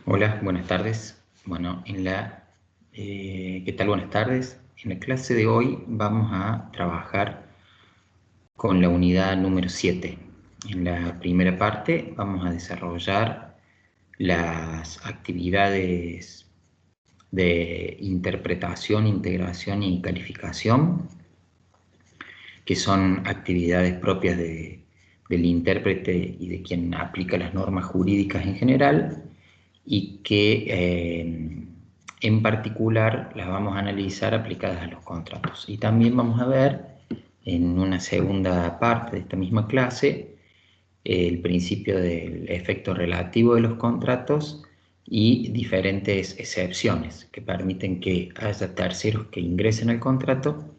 Hola, buenas tardes. Bueno, ¿qué tal? Buenas tardes. En la clase de hoy vamos a trabajar con la unidad número 7. En la primera parte vamos a desarrollar las actividades de interpretación, integración y calificación, que son actividades propias del intérprete y de quien aplica las normas jurídicas en general, y que en particular las vamos a analizar aplicadas a los contratos. Y también vamos a ver en una segunda parte de esta misma clase el principio del efecto relativo de los contratos y diferentes excepciones que permiten que haya terceros que ingresen al contrato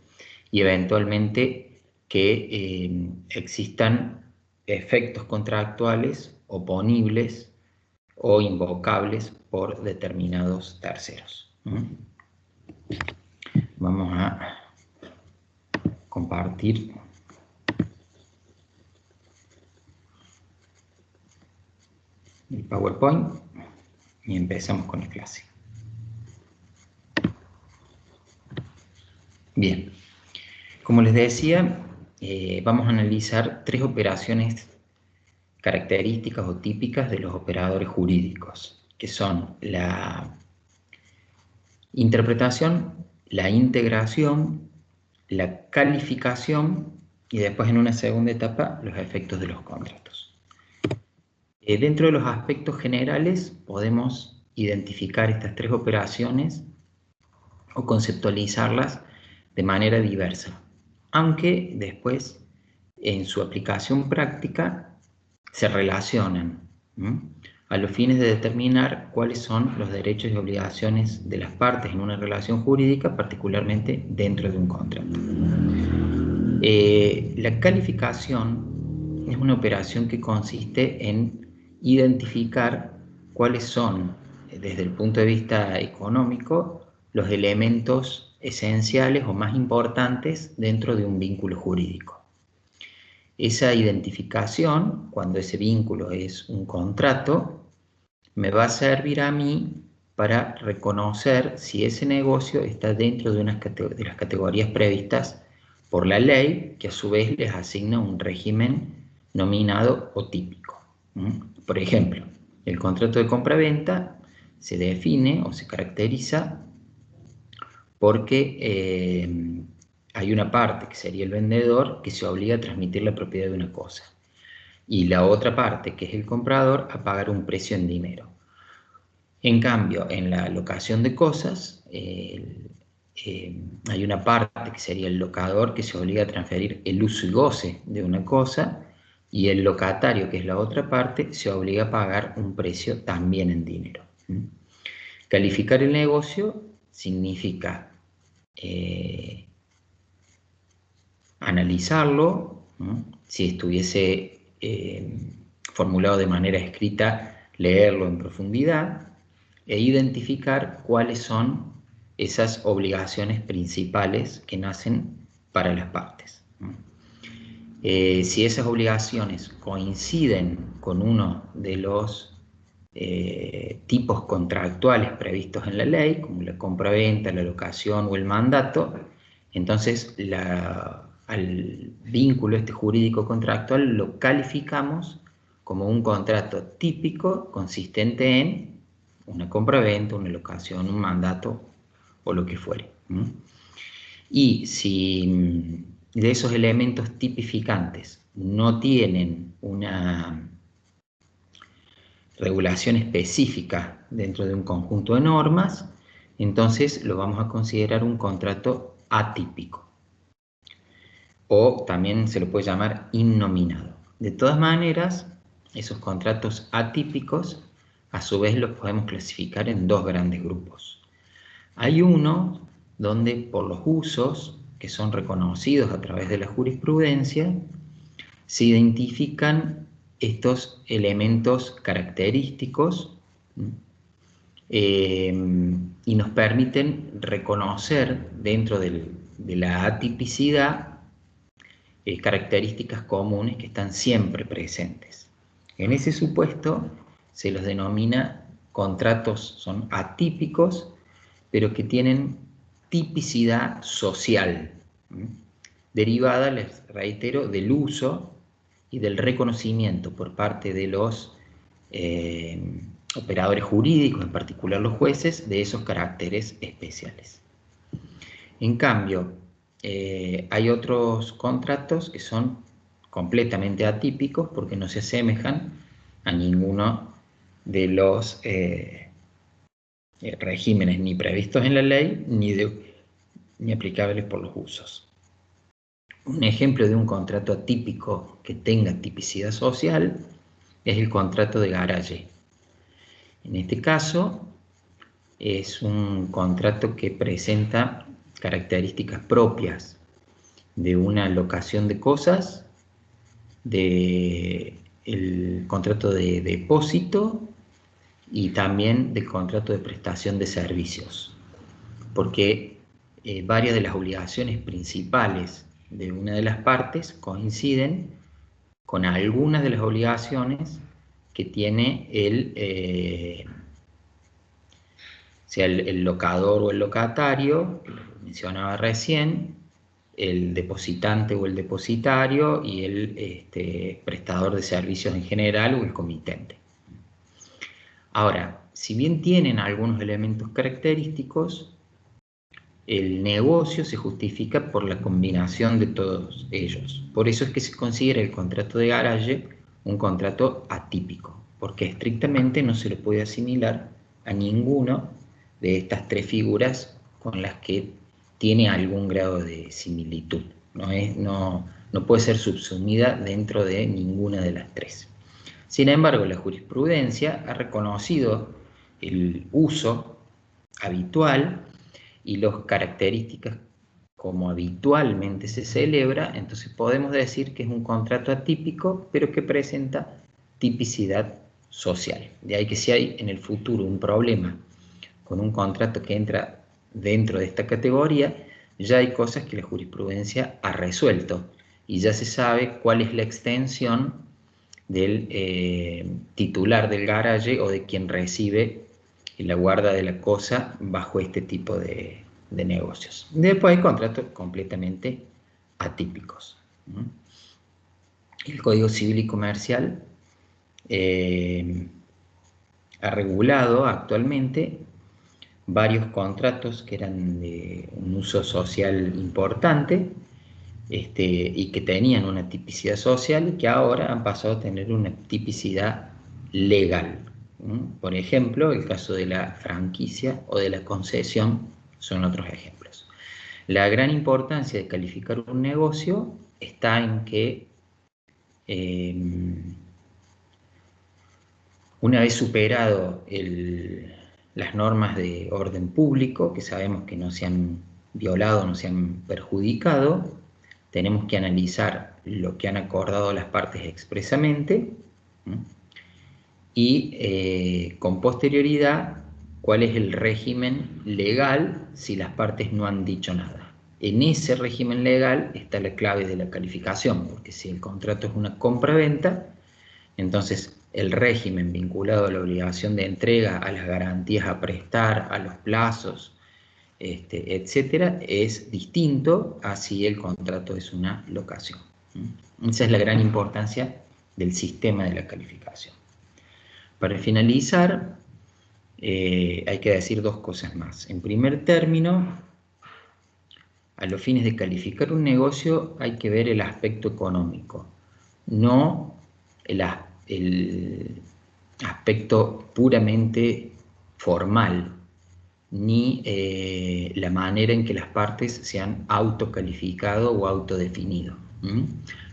y eventualmente que existan efectos contractuales oponibles o invocables por determinados terceros. Vamos a compartir el PowerPoint y empezamos con la clase. Bien, como les decía, vamos a analizar tres operaciones características o típicas de los operadores jurídicos, que son la interpretación, la integración, la calificación y después en una segunda etapa los efectos de los contratos. Dentro de los aspectos generales podemos identificar estas tres operaciones o conceptualizarlas de manera diversa, aunque después en su aplicación práctica se relacionan a los fines de determinar cuáles son los derechos y obligaciones de las partes en una relación jurídica, particularmente dentro de un contrato. La calificación es una operación que consiste en identificar cuáles son, desde el punto de vista económico, los elementos esenciales o más importantes dentro de un vínculo jurídico. Esa identificación, cuando ese vínculo es un contrato, me va a servir a mí para reconocer si ese negocio está dentro de las categorías previstas por la ley, que a su vez les asigna un régimen nominado o típico. Por ejemplo, el contrato de compra-venta se define o se caracteriza porque hay una parte, que sería el vendedor, que se obliga a transmitir la propiedad de una cosa, y la otra parte, que es el comprador, a pagar un precio en dinero. En cambio, en la locación de cosas, hay una parte que sería el locador, que se obliga a transferir el uso y goce de una cosa, y el locatario, que es la otra parte, se obliga a pagar un precio también en dinero. Calificar el negocio significa analizarlo, ¿no? Si estuviese formulado de manera escrita, leerlo en profundidad e identificar cuáles son esas obligaciones principales que nacen para las partes. Si esas obligaciones coinciden con uno de los tipos contractuales previstos en la ley, como la compra-venta, la locación o el mandato, entonces al vínculo jurídico contractual lo calificamos como un contrato típico consistente en una compra-venta, una locación, un mandato o lo que fuere. Y si de esos elementos tipificantes no tienen una regulación específica dentro de un conjunto de normas, entonces lo vamos a considerar un contrato atípico, o también se lo puede llamar innominado. De todas maneras, esos contratos atípicos a su vez los podemos clasificar en dos grandes grupos. Hay uno donde por los usos que son reconocidos a través de la jurisprudencia se identifican estos elementos característicos y nos permiten reconocer dentro de la atipicidad características comunes que están siempre presentes. En ese supuesto se los denomina contratos son atípicos, pero que tienen tipicidad social, derivada, les reitero, del uso y del reconocimiento por parte de los operadores jurídicos, en particular los jueces, de esos caracteres especiales. En cambio, hay otros contratos que son completamente atípicos porque no se asemejan a ninguno de los regímenes ni previstos en la ley ni aplicables por los usos. Un ejemplo de un contrato atípico que tenga tipicidad social es el contrato de garaje. En este caso, es un contrato que presenta características propias de una locación de cosas, del contrato de depósito y también del contrato de prestación de servicios, porque varias de las obligaciones principales de una de las partes coinciden con algunas de las obligaciones que tiene sea el locador o el locatario, que lo mencionaba recién, el depositante o el depositario y el prestador de servicios en general o el comitente. Ahora, si bien tienen algunos elementos característicos, el negocio se justifica por la combinación de todos ellos. Por eso es que se considera el contrato de garaje un contrato atípico, porque estrictamente no se lo puede asimilar a ninguno de estas tres figuras con las que tiene algún grado de similitud. No puede ser subsumida dentro de ninguna de las tres. Sin embargo, la jurisprudencia ha reconocido el uso habitual y las características como habitualmente se celebra, entonces podemos decir que es un contrato atípico, pero que presenta tipicidad social. De ahí que si hay en el futuro un problema con un contrato que entra dentro de esta categoría, ya hay cosas que la jurisprudencia ha resuelto y ya se sabe cuál es la extensión del titular del garaje o de quien recibe la guarda de la cosa bajo este tipo de negocios. Después hay contratos completamente atípicos. El Código Civil y Comercial ha regulado actualmente varios contratos que eran de un uso social importante y que tenían una tipicidad social y que ahora han pasado a tener una tipicidad legal. Por ejemplo, el caso de la franquicia o de la concesión son otros ejemplos. La gran importancia de calificar un negocio está en que una vez superado las normas de orden público, que sabemos que no se han violado, no se han perjudicado, tenemos que analizar lo que han acordado las partes expresamente y con posterioridad cuál es el régimen legal si las partes no han dicho nada. En ese régimen legal está la clave de la calificación, porque si el contrato es una compra-venta, entonces el régimen vinculado a la obligación de entrega, a las garantías a prestar, a los plazos, etcétera, es distinto a si el contrato es una locación. Esa es la gran importancia del sistema de la calificación. Para finalizar, hay que decir dos cosas más. En primer término, a los fines de calificar un negocio hay que ver el aspecto económico, no el aspecto puramente formal, ni la manera en que las partes se han autocalificado o autodefinido.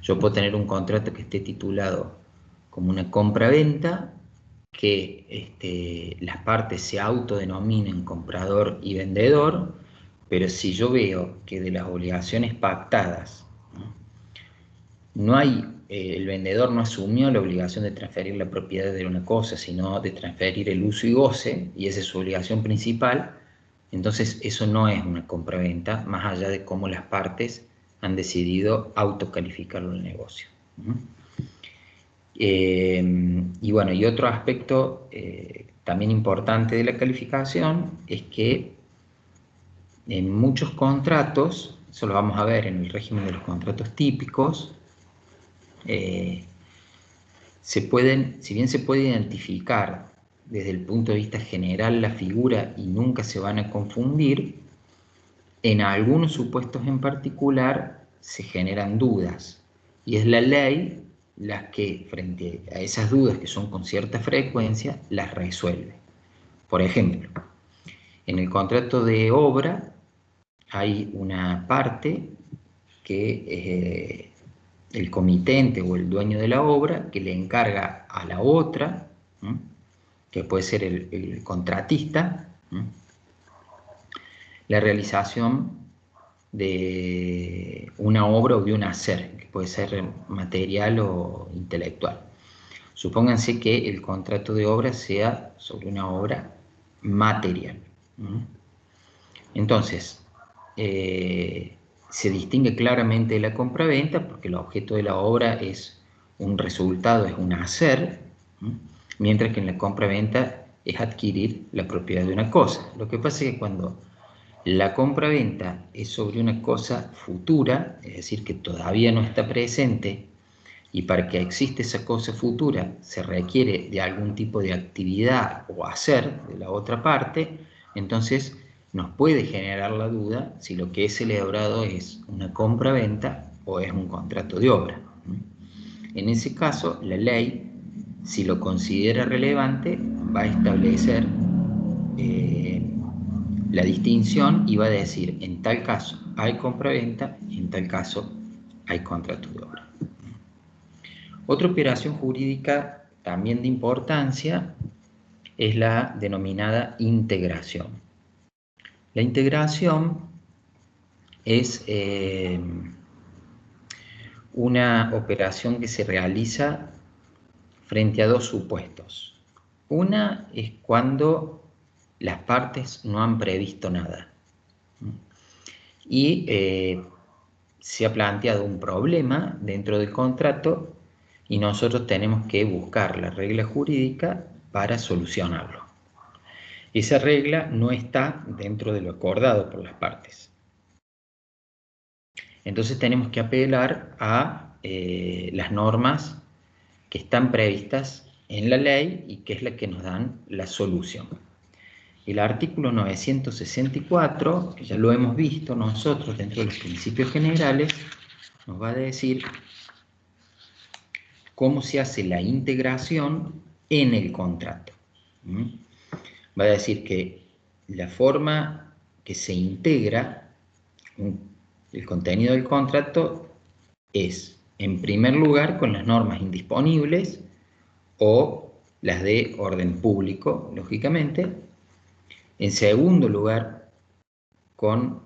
Yo puedo tener un contrato que esté titulado como una compra-venta, que las partes se autodenominen comprador y vendedor, pero si yo veo que de las obligaciones pactadas no hay, el vendedor no asumió la obligación de transferir la propiedad de una cosa, sino de transferir el uso y goce, y esa es su obligación principal, entonces eso no es una compraventa, más allá de cómo las partes han decidido autocalificarlo el negocio. Y bueno, y otro aspecto también importante de la calificación es que en muchos contratos, eso lo vamos a ver en el régimen de los contratos típicos, si bien se puede identificar desde el punto de vista general la figura y nunca se van a confundir, en algunos supuestos en particular se generan dudas, y es la ley las que, frente a esas dudas que son con cierta frecuencia, las resuelve. Por ejemplo, en el contrato de obra hay una parte que el comitente o el dueño de la obra que le encarga a la otra, ¿sí?, que puede ser el contratista, ¿sí?, la realización de una obra o de un hacer, que puede ser material o intelectual. Supónganse que el contrato de obra sea sobre una obra material. Entonces, se distingue claramente de la compraventa porque el objeto de la obra es un resultado, es un hacer, mientras que en la compraventa es adquirir la propiedad de una cosa. Lo que pasa es que cuando la compraventa es sobre una cosa futura, es decir, que todavía no está presente, y para que exista esa cosa futura se requiere de algún tipo de actividad o hacer de la otra parte, entonces nos puede generar la duda si lo que es celebrado es una compra-venta o es un contrato de obra. En ese caso, la ley, si lo considera relevante, va a establecer la distinción y va a decir, en tal caso hay compra-venta, en tal caso hay contrato de obra. Otra operación jurídica también de importancia es la denominada integración. La integración es una operación que se realiza frente a dos supuestos. Una es cuando las partes no han previsto nada y se ha planteado un problema dentro del contrato y nosotros tenemos que buscar la regla jurídica para solucionarlo. Esa regla no está dentro de lo acordado por las partes. Entonces tenemos que apelar a las normas que están previstas en la ley y que es la que nos dan la solución. El artículo 964, que ya lo hemos visto nosotros dentro de los principios generales, nos va a decir cómo se hace la integración en el contrato. Va a decir que la forma que se integra el contenido del contrato es, en primer lugar, con las normas indisponibles o las de orden público, lógicamente. En segundo lugar, con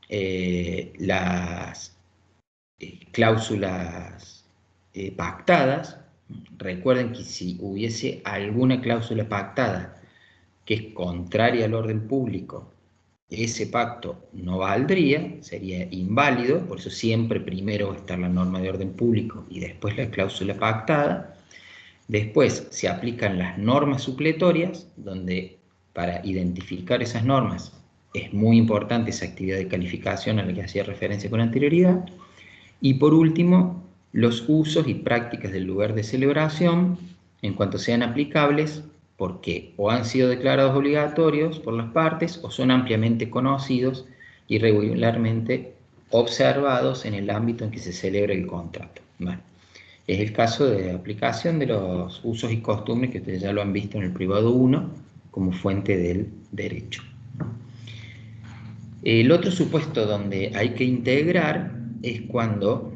las cláusulas pactadas. Recuerden que si hubiese alguna cláusula pactada que es contraria al orden público, ese pacto no valdría, sería inválido, por eso siempre primero va a estar la norma de orden público y después la cláusula pactada. Después se aplican las normas supletorias, donde para identificar esas normas es muy importante esa actividad de calificación a la que hacía referencia con anterioridad. Y por último, los usos y prácticas del lugar de celebración, en cuanto sean aplicables, porque o han sido declarados obligatorios por las partes o son ampliamente conocidos y regularmente observados en el ámbito en que se celebra el contrato. Bueno, es el caso de aplicación de los usos y costumbres que ustedes ya lo han visto en el privado 1 como fuente del derecho. El otro supuesto donde hay que integrar es cuando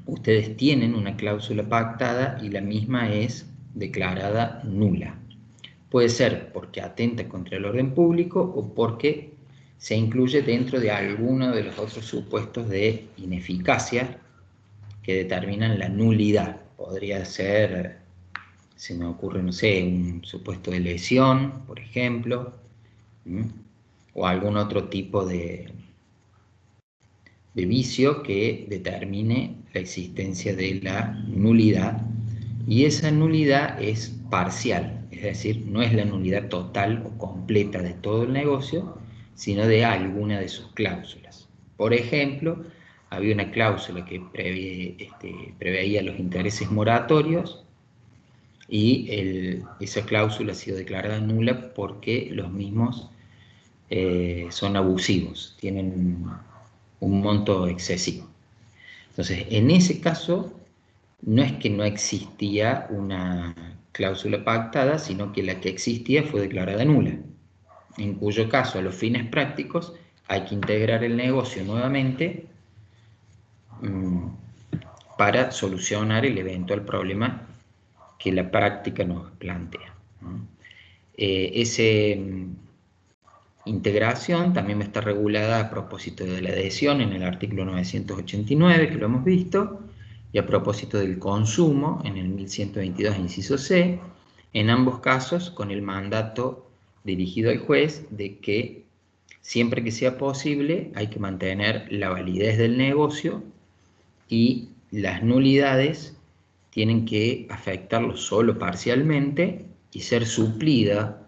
ustedes tienen una cláusula pactada y la misma es declarada nula. Puede ser porque atenta contra el orden público o porque se incluye dentro de alguno de los otros supuestos de ineficacia que determinan la nulidad. Podría ser, se me ocurre, no sé, un supuesto de lesión, por ejemplo, o algún otro tipo de vicio que determine la existencia de la nulidad Y esa nulidad es parcial, es decir, no es la nulidad total o completa de todo el negocio, sino de alguna de sus cláusulas. Por ejemplo, había una cláusula que preveía los intereses moratorios y esa cláusula ha sido declarada nula porque los mismos son abusivos, tienen un monto excesivo. Entonces, en ese caso, no es que no existía una cláusula pactada, sino que la que existía fue declarada nula, en cuyo caso, a los fines prácticos, hay que integrar el negocio nuevamente para solucionar el eventual problema que la práctica nos plantea, ¿no? Esa integración también está regulada a propósito de la adhesión en el artículo 989, que lo hemos visto, y a propósito del consumo en el 1122, inciso C, en ambos casos con el mandato dirigido al juez de que siempre que sea posible hay que mantener la validez del negocio y las nulidades tienen que afectarlo solo parcialmente y ser suplida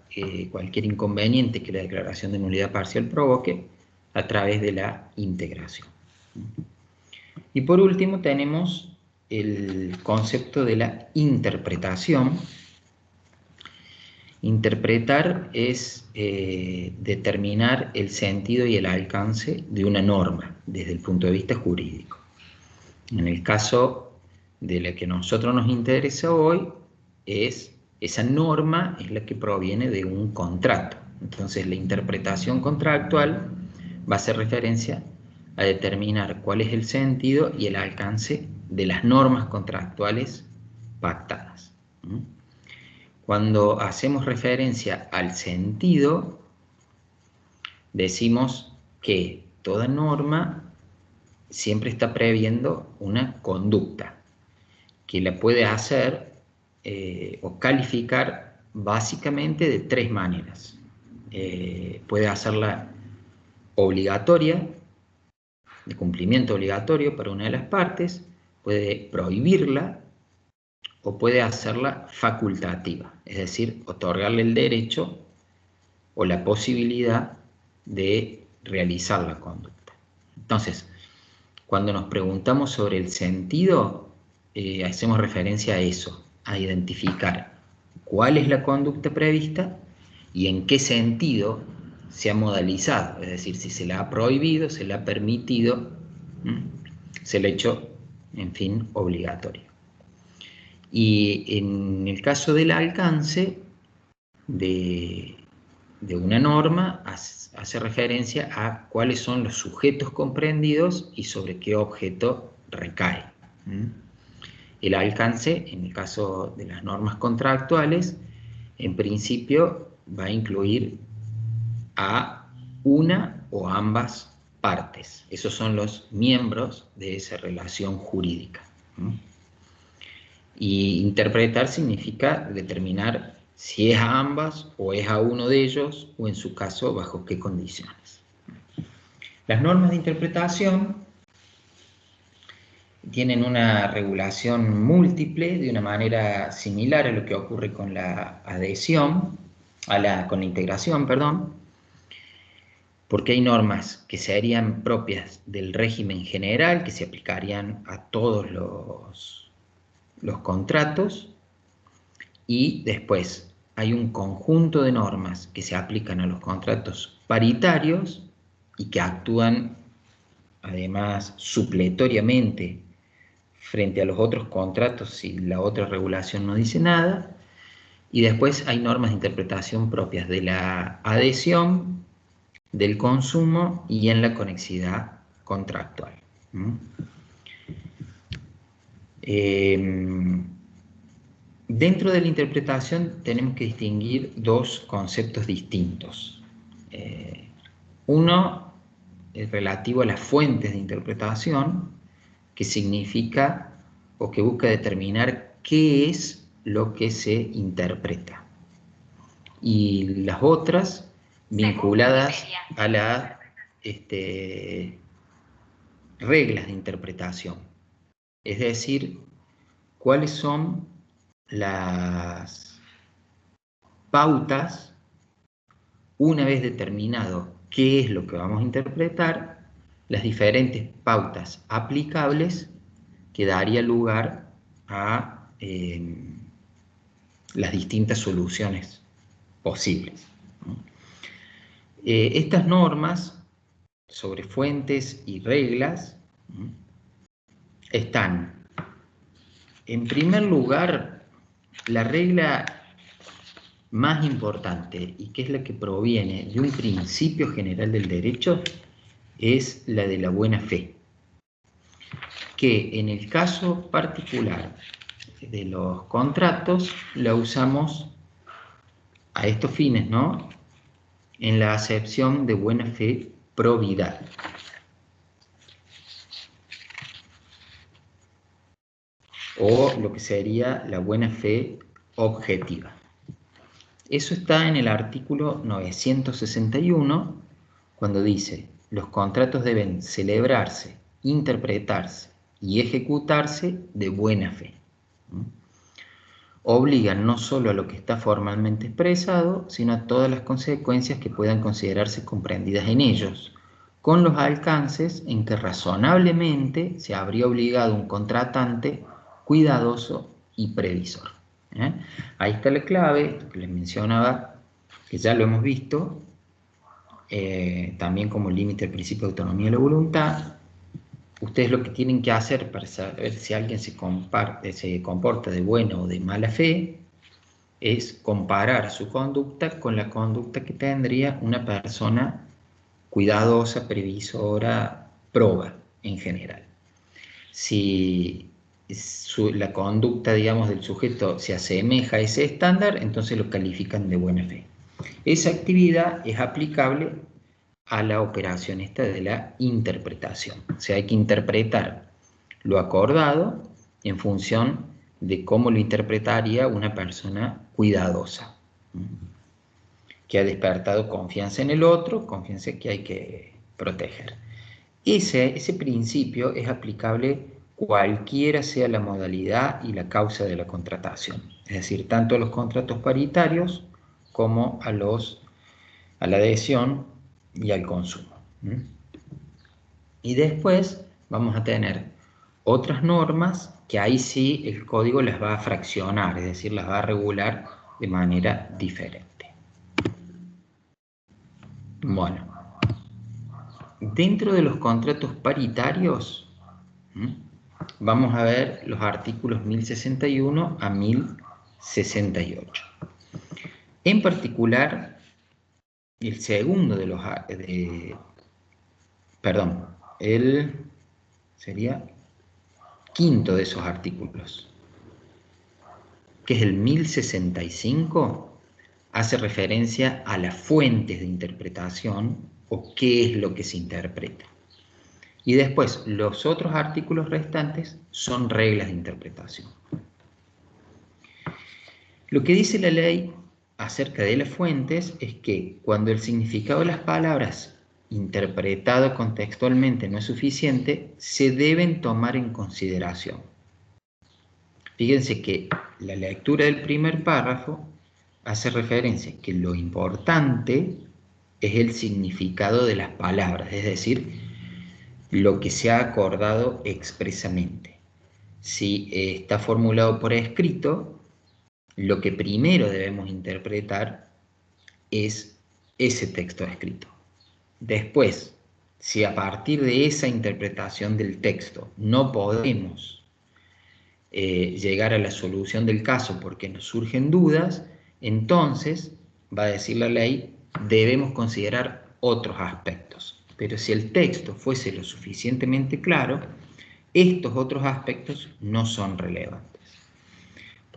cualquier inconveniente que la declaración de nulidad parcial provoque a través de la integración. Y por último tenemos el concepto de la interpretación. Interpretar es determinar el sentido y el alcance de una norma desde el punto de vista jurídico. En el caso de la que a nosotros nos interesa hoy, esa norma es la que proviene de un contrato. Entonces la interpretación contractual va a hacer referencia a determinar cuál es el sentido y el alcance de las normas contractuales pactadas. Cuando hacemos referencia al sentido, decimos que toda norma siempre está previendo una conducta que la puede hacer o calificar básicamente de tres maneras. Puede hacerla obligatoria, de cumplimiento obligatorio para una de las partes, puede prohibirla o puede hacerla facultativa, es decir, otorgarle el derecho o la posibilidad de realizar la conducta. Entonces, cuando nos preguntamos sobre el sentido, hacemos referencia a eso, a identificar cuál es la conducta prevista y en qué sentido se ha modalizado, es decir, si se la ha prohibido, se la ha permitido, se la ha hecho, en fin, obligatorio. Y en el caso del alcance de una norma, hace referencia a cuáles son los sujetos comprendidos y sobre qué objeto recae. El alcance, en el caso de las normas contractuales, en principio va a incluir a una o ambas partes. Esos son los miembros de esa relación jurídica. Y interpretar significa determinar si es a ambas o es a uno de ellos, o en su caso, bajo qué condiciones. Las normas de interpretación tienen una regulación múltiple de una manera similar a lo que ocurre con la adhesión, con la integración, perdón, porque hay normas que serían propias del régimen general, que se aplicarían a todos los contratos, y después hay un conjunto de normas que se aplican a los contratos paritarios y que actúan además supletoriamente frente a los otros contratos si la otra regulación no dice nada, y después hay normas de interpretación propias de la adhesión, del consumo y en la conexidad contractual. Dentro de la interpretación tenemos que distinguir dos conceptos distintos. Uno es relativo a las fuentes de interpretación, que significa o que busca determinar qué es lo que se interpreta. Y las otras vinculadas a las reglas de interpretación. Es decir, cuáles son las pautas, una vez determinado qué es lo que vamos a interpretar, las diferentes pautas aplicables que daría lugar a las distintas soluciones posibles. Estas normas sobre fuentes y reglas están, en primer lugar, la regla más importante y que es la que proviene de un principio general del derecho es la de la buena fe, que en el caso particular de los contratos la usamos a estos fines, ¿no? En la acepción de buena fe probidad. O lo que sería la buena fe objetiva. Eso está en el artículo 961, cuando dice: los contratos deben celebrarse, interpretarse y ejecutarse de buena fe. Obligan no solo a lo que está formalmente expresado, sino a todas las consecuencias que puedan considerarse comprendidas en ellos, con los alcances en que razonablemente se habría obligado un contratante cuidadoso y previsor. Ahí está la clave que les mencionaba, que ya lo hemos visto, también como límite al principio de autonomía de la voluntad. Ustedes lo que tienen que hacer para saber si alguien se comporta de buena o de mala fe es comparar su conducta con la conducta que tendría una persona cuidadosa, previsora, proba en general. Si la conducta, digamos, del sujeto se asemeja a ese estándar, entonces lo califican de buena fe. Esa actividad es aplicable a la operación esta de la interpretación. O sea, hay que interpretar lo acordado en función de cómo lo interpretaría una persona cuidadosa, que ha despertado confianza en el otro, confianza que hay que proteger. Ese principio es aplicable cualquiera sea la modalidad y la causa de la contratación, es decir, tanto a los contratos paritarios como a la adhesión y al consumo. Y después vamos a tener otras normas que ahí sí el código las va a fraccionar, es decir, las va a regular de manera diferente. Bueno, dentro de los contratos paritarios vamos a ver los artículos 1061 a 1068. En particular, el segundo de los... sería quinto de esos artículos, que es el 1065, hace referencia a las fuentes de interpretación o qué es lo que se interpreta. Y después, los otros artículos restantes son reglas de interpretación. Lo que dice la ley acerca de las fuentes es que cuando el significado de las palabras interpretado contextualmente no es suficiente, se deben tomar en consideración. Fíjense que la lectura del primer párrafo hace referencia a que lo importante es el significado de las palabras, es decir, lo que se ha acordado expresamente. Si está formulado por escrito, lo que primero debemos interpretar es ese texto escrito. Después, si a partir de esa interpretación del texto no podemos llegar a la solución del caso porque nos surgen dudas, entonces, va a decir la ley, debemos considerar otros aspectos. Pero si el texto fuese lo suficientemente claro, estos otros aspectos no son relevantes.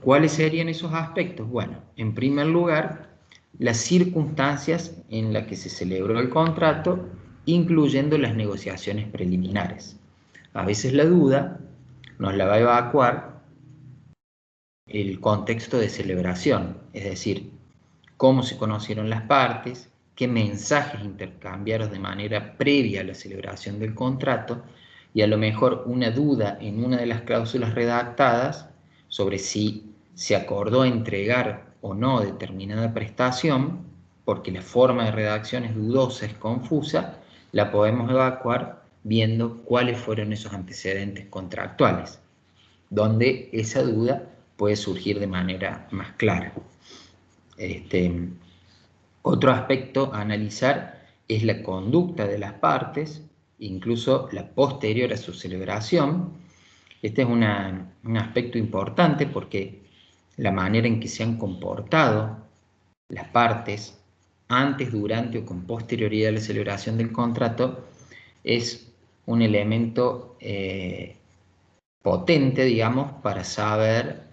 ¿Cuáles serían esos aspectos? Bueno, en primer lugar, las circunstancias en las que se celebró el contrato, incluyendo las negociaciones preliminares. A veces la duda nos la va a evacuar el contexto de celebración, es decir, cómo se conocieron las partes, qué mensajes intercambiaron de manera previa a la celebración del contrato, y a lo mejor una duda en una de las cláusulas redactadas sobre si se acordó entregar o no determinada prestación, porque la forma de redacción es dudosa, es confusa, la podemos evacuar viendo cuáles fueron esos antecedentes contractuales, donde esa duda puede surgir de manera más clara. Otro aspecto a analizar es la conducta de las partes, incluso la posterior a su celebración. Este es un aspecto importante porque la manera en que se han comportado las partes antes, durante o con posterioridad a la celebración del contrato es un elemento potente, digamos, para saber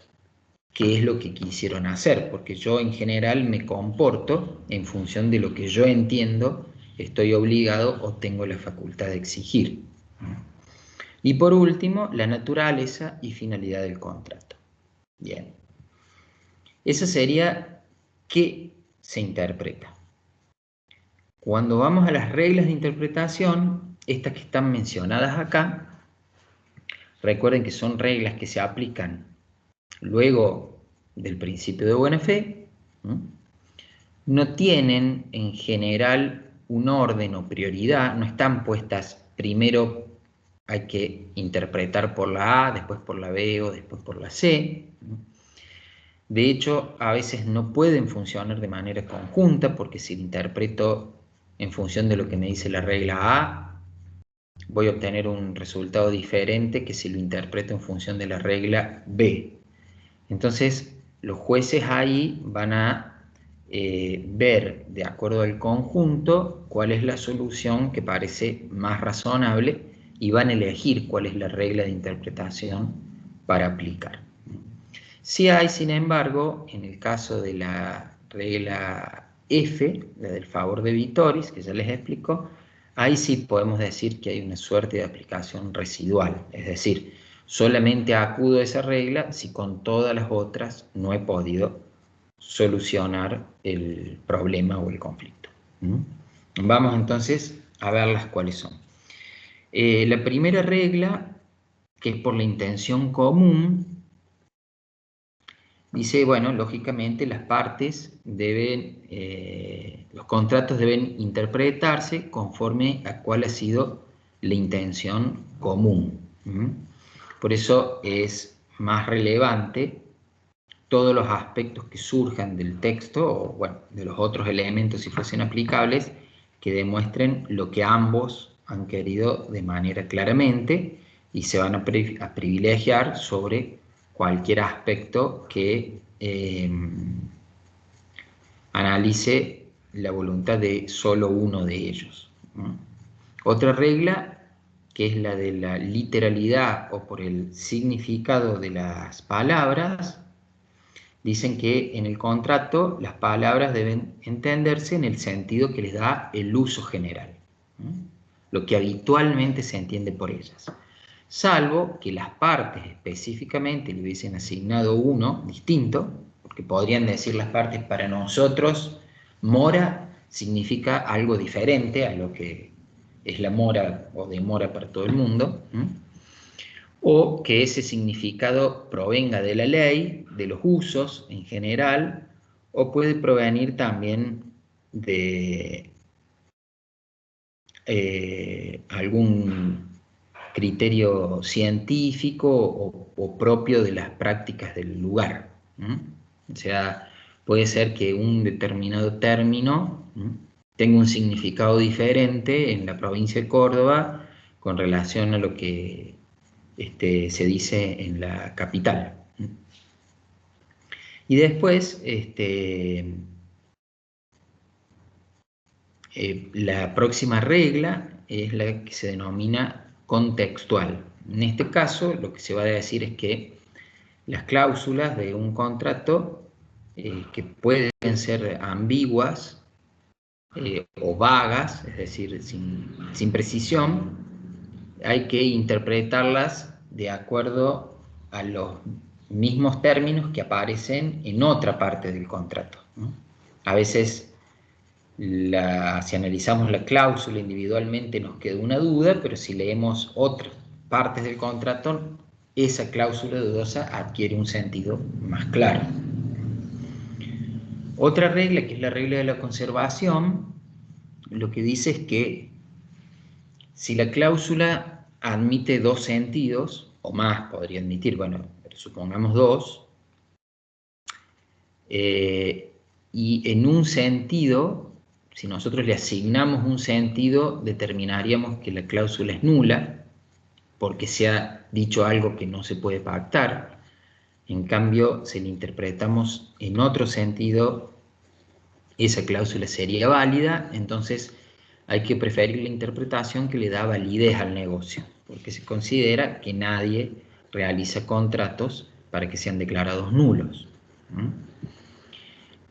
qué es lo que quisieron hacer, porque yo en general me comporto en función de lo que yo entiendo, estoy obligado o tengo la facultad de exigir. Y por último, la naturaleza y finalidad del contrato. Bien. Esa sería qué se interpreta. Cuando vamos a las reglas de interpretación, estas que están mencionadas acá, recuerden que son reglas que se aplican luego del principio de buena fe, no tienen en general un orden o prioridad, no están puestas primero hay que interpretar por la A, después por la B o después por la C. De hecho, a veces no pueden funcionar de manera conjunta porque si lo interpreto en función de lo que me dice la regla A, voy a obtener un resultado diferente que si lo interpreto en función de la regla B. Entonces, los jueces ahí van a ver, de acuerdo al conjunto, cuál es la solución que parece más razonable y van a elegir cuál es la regla de interpretación para aplicar. Sí hay, sin embargo, en el caso de la regla F, la del favor de Vitoris, que ya les explico, ahí sí podemos decir que hay una suerte de aplicación residual, es decir, solamente acudo a esa regla si con todas las otras no he podido solucionar el problema o el conflicto. Vamos entonces a verlas cuáles son. La primera regla, que es por la intención común, dice, bueno, lógicamente las partes deben, los contratos deben interpretarse conforme a cuál ha sido la intención común. Por eso es más relevante todos los aspectos que surjan del texto, o bueno, de los otros elementos si fuesen aplicables, que demuestren lo que ambos han querido de manera claramente y se van a privilegiar sobre cualquier aspecto que analice la voluntad de solo uno de ellos. Otra regla, que es la de la literalidad o por el significado de las palabras, dicen que en el contrato las palabras deben entenderse en el sentido que les da el uso general, lo que habitualmente se entiende por ellas, salvo que las partes específicamente le hubiesen asignado uno distinto, porque podrían decir las partes para nosotros, mora significa algo diferente a lo que es la mora o demora para todo el mundo, o que ese significado provenga de la ley, de los usos en general, o puede provenir también de algún criterio científico o propio de las prácticas del lugar. O sea, puede ser que un determinado término tenga un significado diferente en la provincia de Córdoba con relación a lo que se dice en la capital. Y después, la próxima regla es la que se denomina contextual. En este caso, lo que se va a decir es que las cláusulas de un contrato que pueden ser ambiguas o vagas, es decir, sin precisión, hay que interpretarlas de acuerdo a los mismos términos que aparecen en otra parte del contrato, ¿no? A veces, si analizamos la cláusula individualmente nos queda una duda, pero si leemos otras partes del contrato, esa cláusula dudosa adquiere un sentido más claro. Otra regla, que es la regla de la conservación, lo que dice es que si la cláusula admite dos sentidos, o más podría admitir, bueno, pero supongamos dos, y en un sentido, si nosotros le asignamos un sentido, determinaríamos que la cláusula es nula, porque se ha dicho algo que no se puede pactar. En cambio, si la interpretamos en otro sentido, esa cláusula sería válida. Entonces hay que preferir la interpretación que le da validez al negocio, porque se considera que nadie realiza contratos para que sean declarados nulos.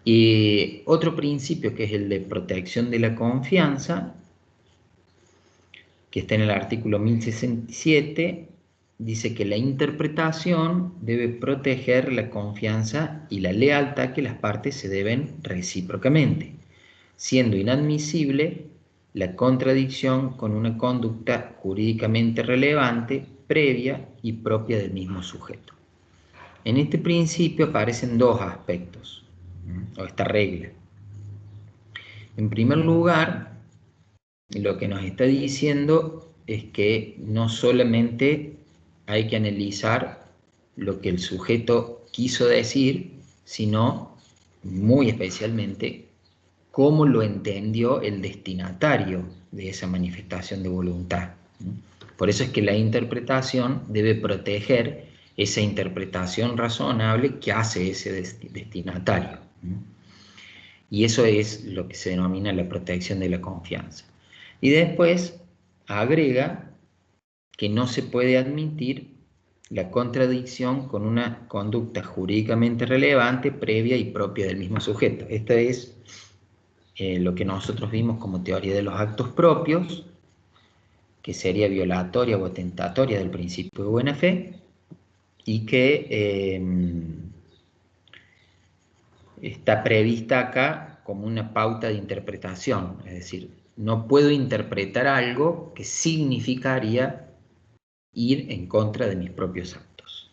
Y otro principio, que es el de protección de la confianza, que está en el artículo 1067, dice que la interpretación debe proteger la confianza y la lealtad que las partes se deben recíprocamente, siendo inadmisible la contradicción con una conducta jurídicamente relevante, previa y propia del mismo sujeto. En este principio aparecen dos aspectos, o esta regla. En primer lugar, lo que nos está diciendo es que no solamente hay que analizar lo que el sujeto quiso decir, sino muy especialmente cómo lo entendió el destinatario de esa manifestación de voluntad. Por eso es que la interpretación debe proteger esa interpretación razonable que hace ese destinatario. Y eso es lo que se denomina la protección de la confianza. Y después agrega que no se puede admitir la contradicción con una conducta jurídicamente relevante, previa y propia del mismo sujeto. Esta es lo que nosotros vimos como teoría de los actos propios, que sería violatoria o atentatoria del principio de buena fe, y que está prevista acá como una pauta de interpretación, es decir, no puedo interpretar algo que significaría ir en contra de mis propios actos.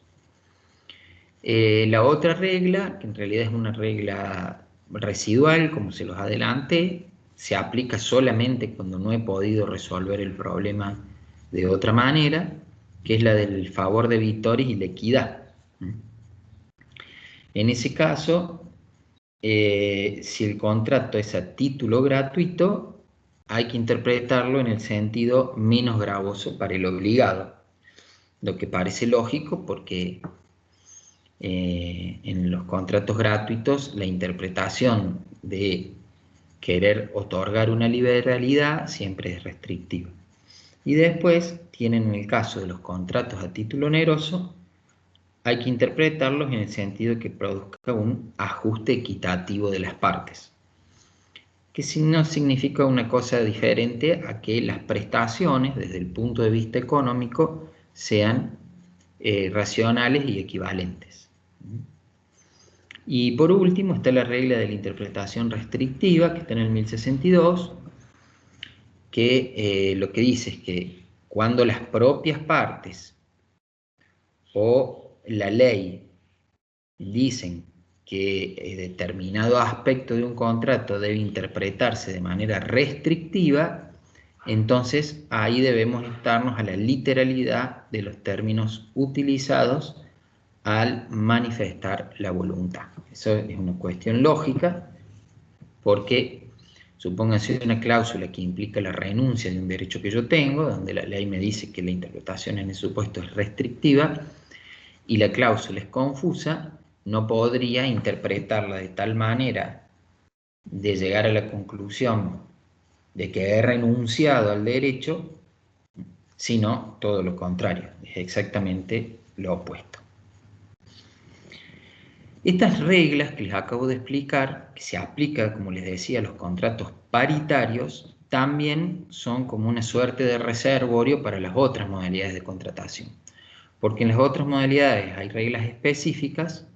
La otra regla, que en realidad es una regla residual, como se los adelanté, se aplica solamente cuando no he podido resolver el problema de otra manera, que es la del favor de victores y la equidad. En ese caso, si el contrato es a título gratuito, hay que interpretarlo en el sentido menos gravoso para el obligado, lo que parece lógico porque en los contratos gratuitos la interpretación de querer otorgar una liberalidad siempre es restrictiva. Y después tienen, en el caso de los contratos a título oneroso, hay que interpretarlos en el sentido de que produzca un ajuste equitativo de las partes, que no significa una cosa diferente a que las prestaciones desde el punto de vista económico sean racionales y equivalentes. Y por último está la regla de la interpretación restrictiva, que está en el 1062, que lo que dice es que cuando las propias partes o la ley dicen que determinado aspecto de un contrato debe interpretarse de manera restrictiva, entonces ahí debemos estarnos a la literalidad de los términos utilizados al manifestar la voluntad. Eso es una cuestión lógica, porque supónganse una cláusula que implica la renuncia de un derecho que yo tengo, donde la ley me dice que la interpretación en ese supuesto es restrictiva, y la cláusula es confusa, no podría interpretarla de tal manera de llegar a la conclusión de que he renunciado al derecho, sino todo lo contrario, es exactamente lo opuesto. Estas reglas que les acabo de explicar, que se aplican, como les decía, a los contratos paritarios, también son como una suerte de reservorio para las otras modalidades de contratación. Porque en las otras modalidades hay reglas específicas,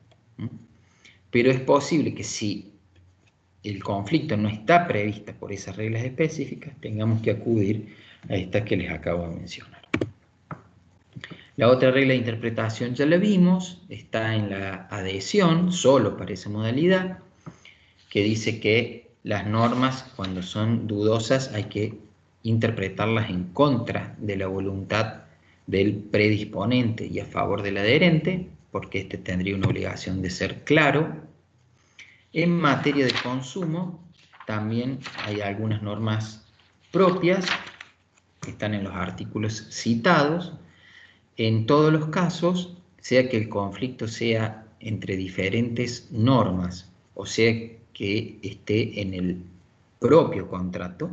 pero es posible que si el conflicto no está previsto por esas reglas específicas, tengamos que acudir a estas que les acabo de mencionar. La otra regla de interpretación ya la vimos, está en la adhesión, solo para esa modalidad, que dice que las normas, cuando son dudosas, hay que interpretarlas en contra de la voluntad del predisponente y a favor del adherente, porque este tendría una obligación de ser claro. En materia de consumo, también hay algunas normas propias que están en los artículos citados. En todos los casos, sea que el conflicto sea entre diferentes normas, o sea que esté en el propio contrato,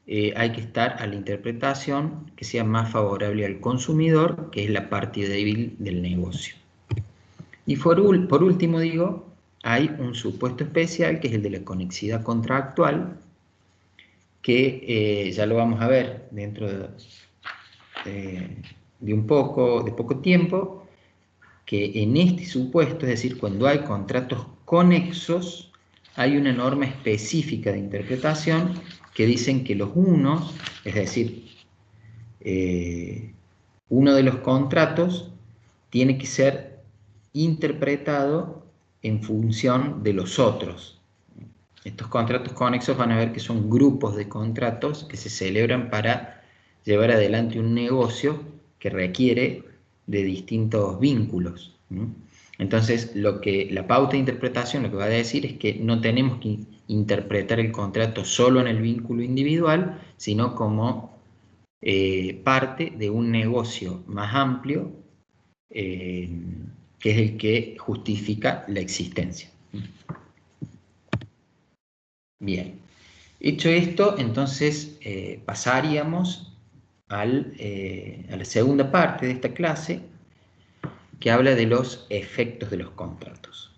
hay que estar a la interpretación que sea más favorable al consumidor, que es la parte débil del negocio. Y por último digo, hay un supuesto especial que es el de la conexidad contractual, que ya lo vamos a ver dentro de poco tiempo, que en este supuesto, es decir, cuando hay contratos conexos, hay una norma específica de interpretación que dicen que los unos, es decir, uno de los contratos tiene que ser interpretado en función de los otros. Estos contratos conexos van a ver que son grupos de contratos que se celebran para llevar adelante un negocio que requiere de distintos vínculos. Entonces, la pauta de interpretación lo que va a decir es que no tenemos que interpretar el contrato solo en el vínculo individual, sino como parte de un negocio más amplio, que es el que justifica la existencia. Bien, hecho esto, entonces pasaríamos a la segunda parte de esta clase, que habla de los efectos de los contratos.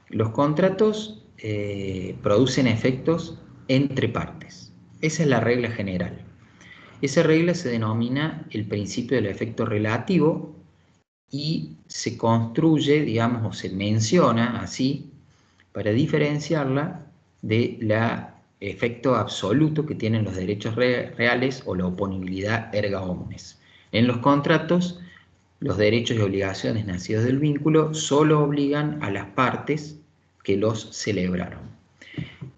Los contratos producen efectos entre partes. Esa es la regla general. Esa regla se denomina el principio del efecto relativo y se construye, digamos, o se menciona así para diferenciarla del efecto absoluto que tienen los derechos reales o la oponibilidad erga omnes. En los contratos, los derechos y obligaciones nacidos del vínculo solo obligan a las partes que los celebraron.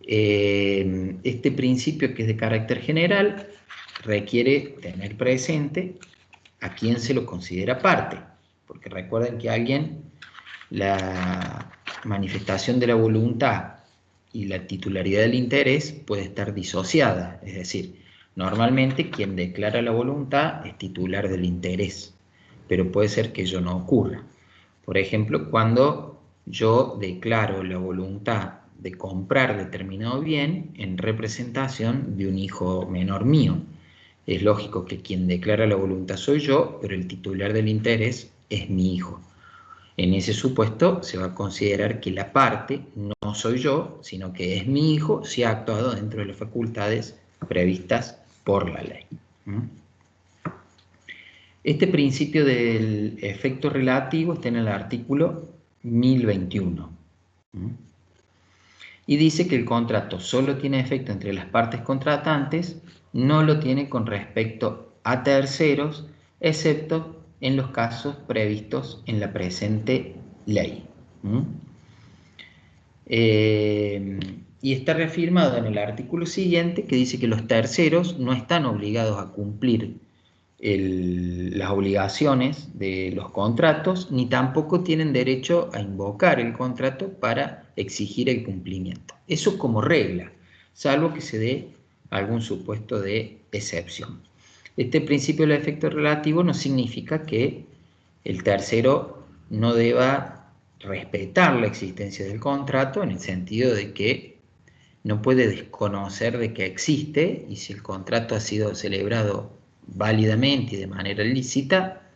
Este principio, que es de carácter general, requiere tener presente a quién se lo considera parte, porque recuerden que la manifestación de la voluntad y la titularidad del interés puede estar disociada, es decir, normalmente quien declara la voluntad es titular del interés, pero puede ser que ello no ocurra. Por ejemplo, cuando yo declaro la voluntad de comprar determinado bien en representación de un hijo menor mío, es lógico que quien declara la voluntad soy yo, pero el titular del interés es mi hijo. En ese supuesto se va a considerar que la parte no soy yo, sino que es mi hijo si ha actuado dentro de las facultades previstas por la ley. Este principio del efecto relativo está en el artículo 1021. Y dice que el contrato solo tiene efecto entre las partes contratantes, no lo tiene con respecto a terceros, excepto en los casos previstos en la presente ley. Y está reafirmado en el artículo siguiente, que dice que los terceros no están obligados a cumplir las obligaciones de los contratos, ni tampoco tienen derecho a invocar el contrato para exigir el cumplimiento. Eso como regla, salvo que se dé algún supuesto de excepción. Este principio del efecto relativo no significa que el tercero no deba respetar la existencia del contrato, en el sentido de que no puede desconocer de que existe, y si el contrato ha sido celebrado válidamente y de manera lícita,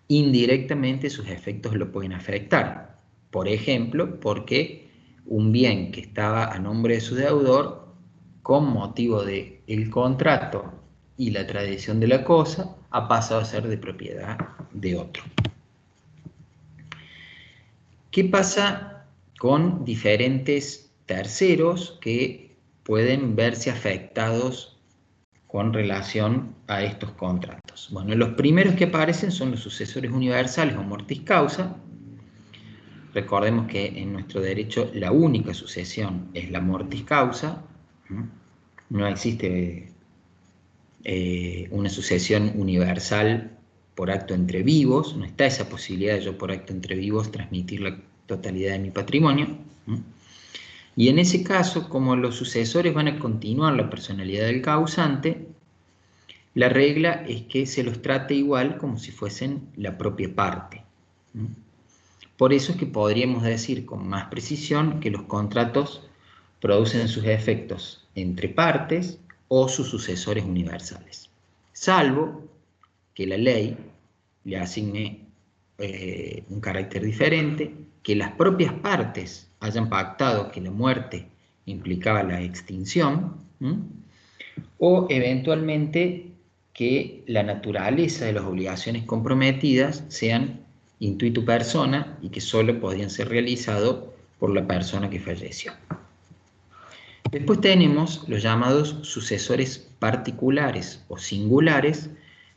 indirectamente sus efectos lo pueden afectar. Por ejemplo, porque un bien que estaba a nombre de su deudor, con motivo del contrato y la tradición de la cosa, ha pasado a ser de propiedad de otro. ¿Qué pasa con diferentes terceros que pueden verse afectados con relación a estos contratos? contratos. Bueno, los primeros que aparecen son los sucesores universales o mortis causa. Recordemos que en nuestro derecho la única sucesión es la mortis causa. No existe una sucesión universal por acto entre vivos, no está esa posibilidad de yo por acto entre vivos transmitir la totalidad de mi patrimonio. Y en ese caso, como los sucesores van a continuar la personalidad del causante, la regla es que se los trate igual como si fuesen la propia parte. Por eso es que podríamos decir con más precisión que los contratos producen sus efectos entre partes o sus sucesores universales, salvo que la ley le asigne un carácter diferente, que las propias partes hayan pactado que la muerte implicaba la extinción, o eventualmente que la naturaleza de las obligaciones comprometidas sean intuitu persona y que solo podían ser realizados por la persona que falleció. Después tenemos los llamados sucesores particulares o singulares,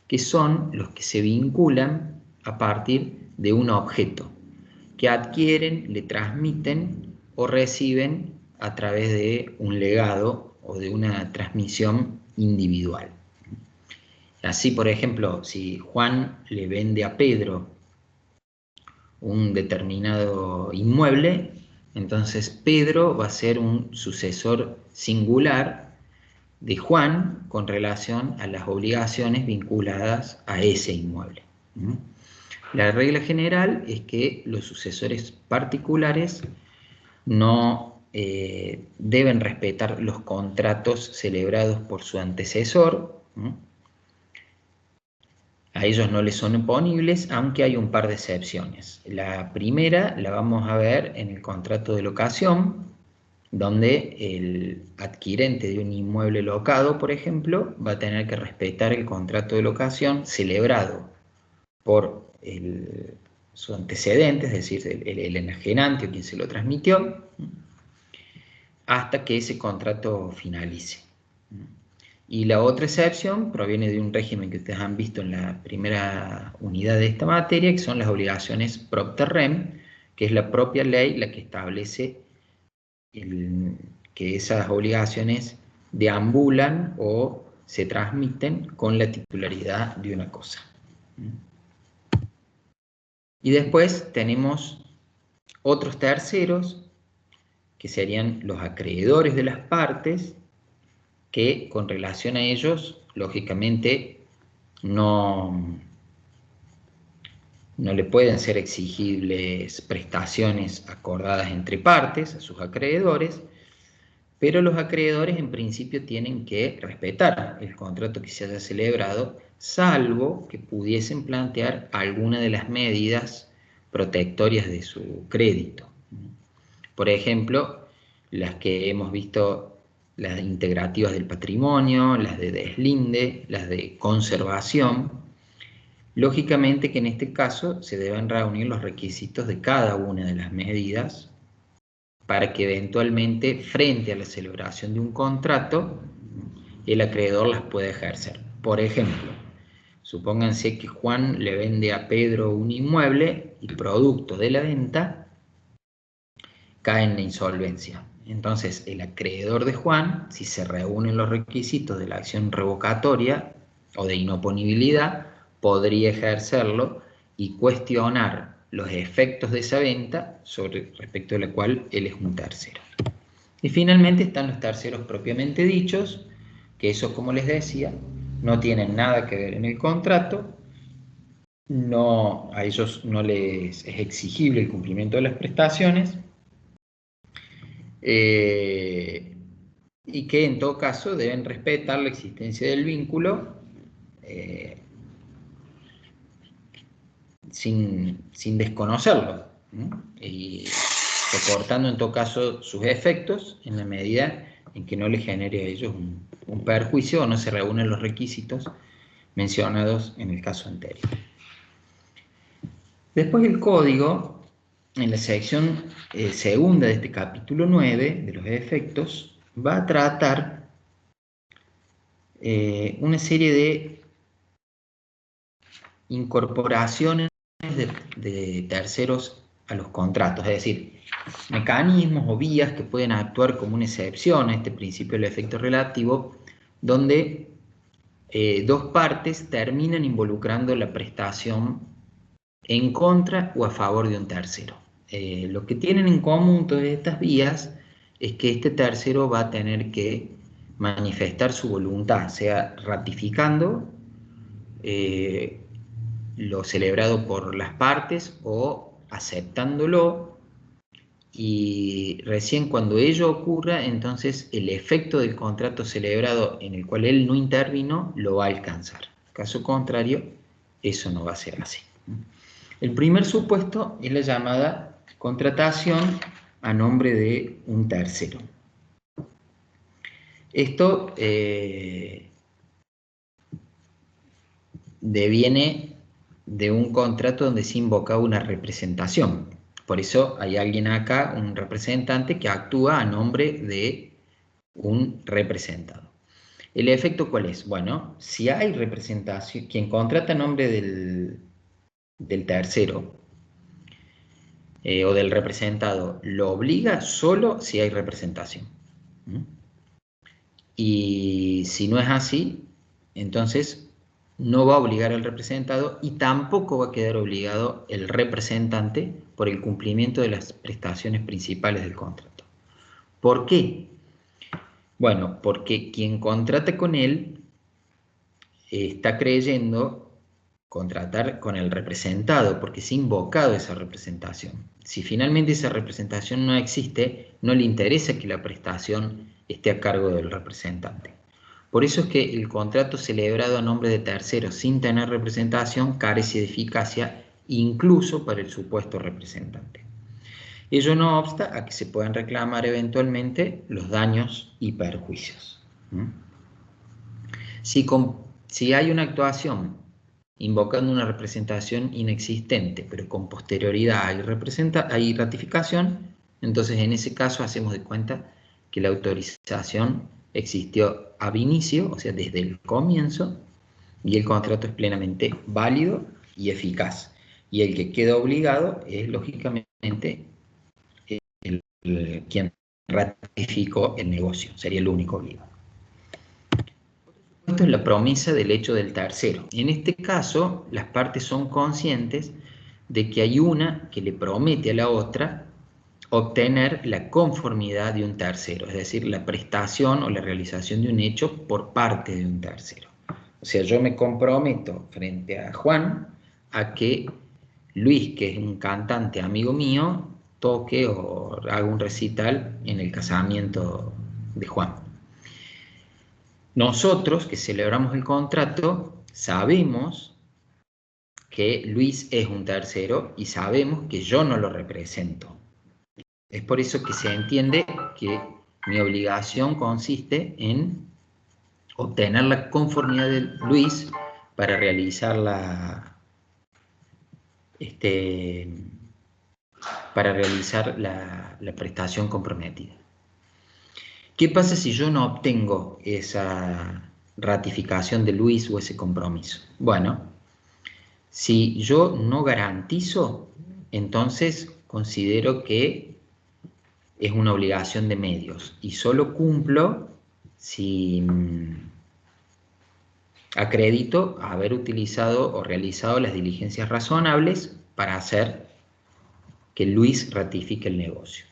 que son los que se vinculan a partir de un objeto, que adquieren, le transmiten o reciben a través de un legado o de una transmisión individual. Así, por ejemplo, si Juan le vende a Pedro un determinado inmueble, entonces Pedro va a ser un sucesor singular de Juan con relación a las obligaciones vinculadas a ese inmueble. La regla general es que los sucesores particulares no deben respetar los contratos celebrados por su antecesor. A ellos no les son oponibles, aunque hay un par de excepciones. La primera la vamos a ver en el contrato de locación, donde el adquirente de un inmueble locado, por ejemplo, va a tener que respetar el contrato de locación celebrado por su antecedente, es decir, el enajenante o quien se lo transmitió, hasta que ese contrato finalice. Y la otra excepción proviene de un régimen que ustedes han visto en la primera unidad de esta materia, que son las obligaciones propter rem, que es la propia ley la que establece que esas obligaciones deambulan o se transmiten con la titularidad de una cosa. Y después tenemos otros terceros, que serían los acreedores de las partes, que con relación a ellos, lógicamente, no le pueden ser exigibles prestaciones acordadas entre partes, a sus acreedores, pero los acreedores en principio tienen que respetar el contrato que se haya celebrado, salvo que pudiesen plantear alguna de las medidas protectorias de su crédito. Por ejemplo, las que hemos visto, las integrativas del patrimonio, las de deslinde, las de conservación. Lógicamente que en este caso se deben reunir los requisitos de cada una de las medidas para que eventualmente, frente a la celebración de un contrato, el acreedor las pueda ejercer. Por ejemplo, supónganse que Juan le vende a Pedro un inmueble y producto de la venta cae en la insolvencia. Entonces, el acreedor de Juan, si se reúnen los requisitos de la acción revocatoria o de inoponibilidad, podría ejercerlo y cuestionar los efectos de esa venta respecto de la cual él es un tercero. Y finalmente están los terceros propiamente dichos, que eso, como les decía, no tienen nada que ver en el contrato, a ellos no les es exigible el cumplimiento de las prestaciones, y que en todo caso deben respetar la existencia del vínculo sin desconocerlo, ¿no? Y soportando en todo caso sus efectos en la medida en que no les genere a ellos un perjuicio o no se reúnen los requisitos mencionados en el caso anterior. Después el código, en la sección segunda de este capítulo 9 de los efectos, va a tratar una serie de incorporaciones de terceros a los contratos, es decir, mecanismos o vías que pueden actuar como una excepción a este principio del efecto relativo, donde dos partes terminan involucrando la prestación en contra o a favor de un tercero. Lo que tienen en común todas estas vías es que este tercero va a tener que manifestar su voluntad, sea ratificando lo celebrado por las partes o aceptándolo, y recién cuando ello ocurra, entonces el efecto del contrato celebrado en el cual él no intervino lo va a alcanzar. Caso contrario, eso no va a ser así. El primer supuesto es la llamada contratación a nombre de un tercero. Esto deviene de un contrato donde se invoca una representación. Por eso hay alguien acá, un representante, que actúa a nombre de un representado. ¿El efecto cuál es? Bueno, si hay representación, quien contrata a nombre del tercero o del representado lo obliga solo si hay representación. Y si no es así, entonces no va a obligar al representado y tampoco va a quedar obligado el representante por el cumplimiento de las prestaciones principales del contrato. ¿Por qué? Bueno, porque quien contrata con él está creyendo contratar con el representado, porque se ha invocado esa representación. Si finalmente esa representación no existe, no le interesa que la prestación esté a cargo del representante. Por eso es que el contrato celebrado a nombre de terceros sin tener representación carece de eficacia incluso para el supuesto representante. Ello no obsta a que se puedan reclamar eventualmente los daños y perjuicios. Si hay una actuación invocando una representación inexistente, pero con posterioridad hay ratificación, entonces en ese caso hacemos de cuenta que la autorización existió ab inicio, o sea, desde el comienzo, y el contrato es plenamente válido y eficaz. Y el que queda obligado es, lógicamente, quien ratificó el negocio, sería el único obligado. Esto es la promesa del hecho del tercero. En este caso, las partes son conscientes de que hay una que le promete a la otra obtener la conformidad de un tercero, es decir, la prestación o la realización de un hecho por parte de un tercero. O sea, yo me comprometo frente a Juan a que Luis, que es un cantante amigo mío, toque o haga un recital en el casamiento de Juan. Nosotros que celebramos el contrato sabemos que Luis es un tercero y sabemos que yo no lo represento. Es por eso que se entiende que mi obligación consiste en obtener la conformidad de Luis para realizar la prestación comprometida. ¿Qué pasa si yo no obtengo esa ratificación de Luis o ese compromiso? Bueno, si yo no garantizo, entonces considero que es una obligación de medios y solo cumplo si acredito haber utilizado o realizado las diligencias razonables para hacer que Luis ratifique el negocio.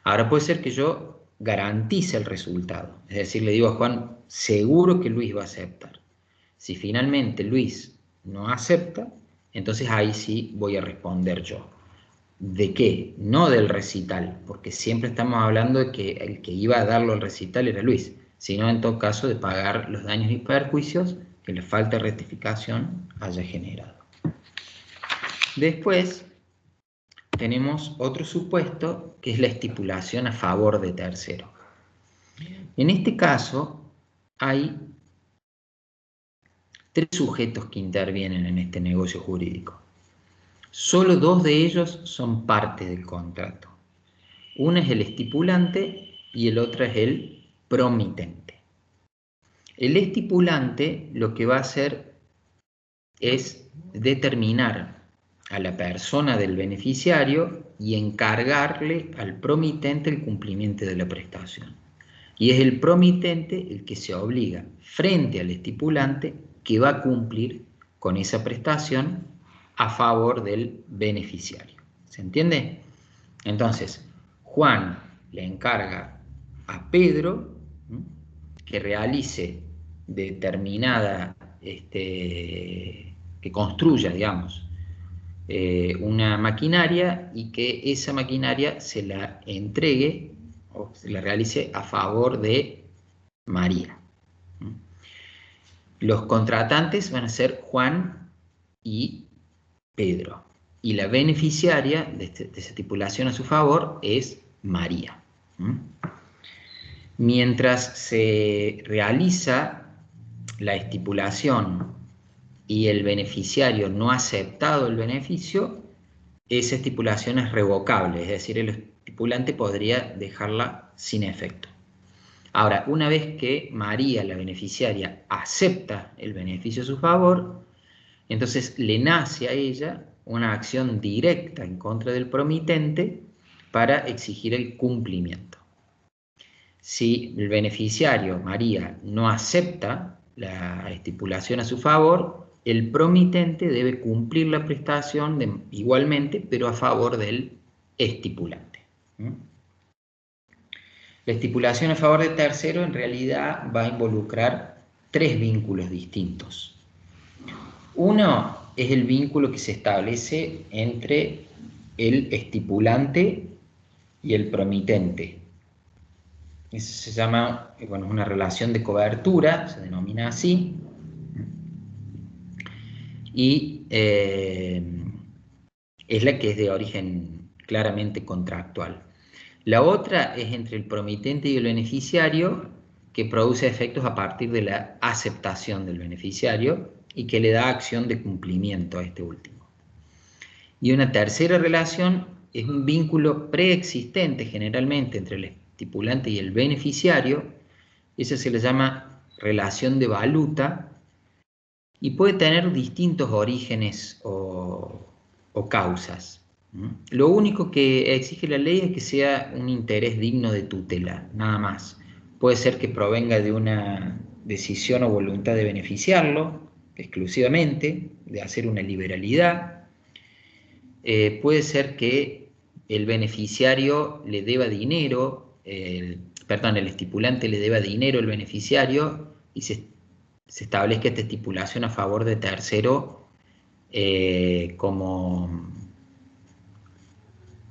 Ahora puede ser que yo garantice el resultado, es decir, le digo a Juan, seguro que Luis va a aceptar. Si finalmente Luis no acepta, entonces ahí sí voy a responder yo. ¿De qué? No del recital, porque siempre estamos hablando de que el que iba a darlo al recital era Luis, sino en todo caso de pagar los daños y perjuicios que la falta de rectificación haya generado. Después tenemos otro supuesto que es la estipulación a favor de tercero. En este caso hay tres sujetos que intervienen en este negocio jurídico. Solo dos de ellos son parte del contrato. Uno es el estipulante y el otro es el promitente. El estipulante lo que va a hacer es determinar a la persona del beneficiario y encargarle al promitente el cumplimiento de la prestación. Y es el promitente el que se obliga frente al estipulante que va a cumplir con esa prestación a favor del beneficiario. ¿Se entiende? Entonces, Juan le encarga a Pedro que realice determinada, que construya, digamos, una maquinaria y que esa maquinaria se la entregue o se la realice a favor de María. Los contratantes van a ser Juan y Pedro. Y la beneficiaria de esa estipulación a su favor es María. Mientras se realiza la estipulación y el beneficiario no ha aceptado el beneficio, esa estipulación es revocable, es decir, el estipulante podría dejarla sin efecto. Ahora, una vez que María, la beneficiaria, acepta el beneficio a su favor, entonces le nace a ella una acción directa en contra del promitente para exigir el cumplimiento. Si el beneficiario, María, no acepta la estipulación a su favor, el promitente debe cumplir la prestación igualmente, pero a favor del estipulante. La estipulación a favor de tercero en realidad va a involucrar tres vínculos distintos. Uno es el vínculo que se establece entre el estipulante y el promitente. Eso se llama, bueno, una relación de cobertura, se denomina así. Y es la que es de origen claramente contractual. La otra es entre el promitente y el beneficiario, que produce efectos a partir de la aceptación del beneficiario y que le da acción de cumplimiento a este último. Y una tercera relación es un vínculo preexistente generalmente entre el estipulante y el beneficiario. Esa se le llama relación de valuta y puede tener distintos orígenes o causas. Lo único que exige la ley es que sea un interés digno de tutela, nada más. Puede ser que provenga de una decisión o voluntad de beneficiarlo exclusivamente, de hacer una liberalidad. Puede ser que el beneficiario le deba dinero, el estipulante le deba dinero al beneficiario y se establezca esta estipulación a favor de tercero como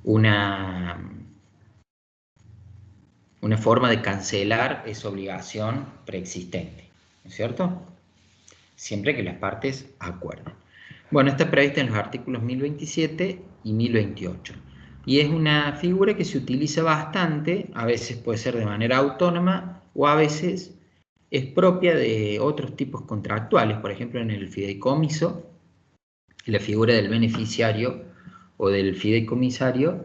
una forma de cancelar esa obligación preexistente, ¿no es cierto? Siempre que las partes acuerden. Bueno, está prevista en los artículos 1027 y 1028. Y es una figura que se utiliza bastante, a veces puede ser de manera autónoma o a veces es propia de otros tipos contractuales. Por ejemplo, en el fideicomiso, la figura del beneficiario o del fideicomisario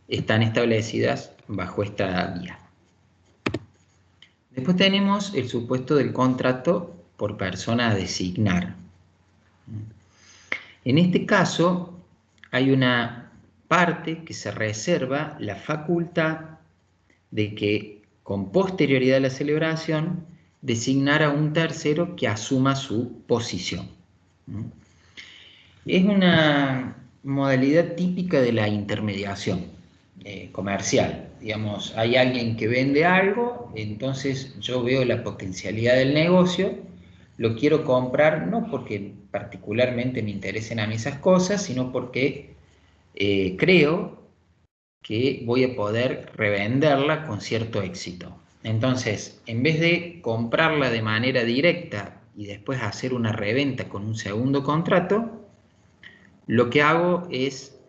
están establecidas bajo esta guía. Después tenemos el supuesto del contrato por persona a designar. En este caso hay una parte que se reserva la facultad de que con posterioridad a la celebración designar a un tercero que asuma su posición. Es una modalidad típica de la intermediación comercial. Digamos, hay alguien que vende algo, entonces yo veo la potencialidad del negocio, lo quiero comprar no porque particularmente me interesen a mí esas cosas, sino porque creo que voy a poder revenderla con cierto éxito. Entonces, en vez de comprarla de manera directa y después hacer una reventa con un segundo contrato, lo que hago es,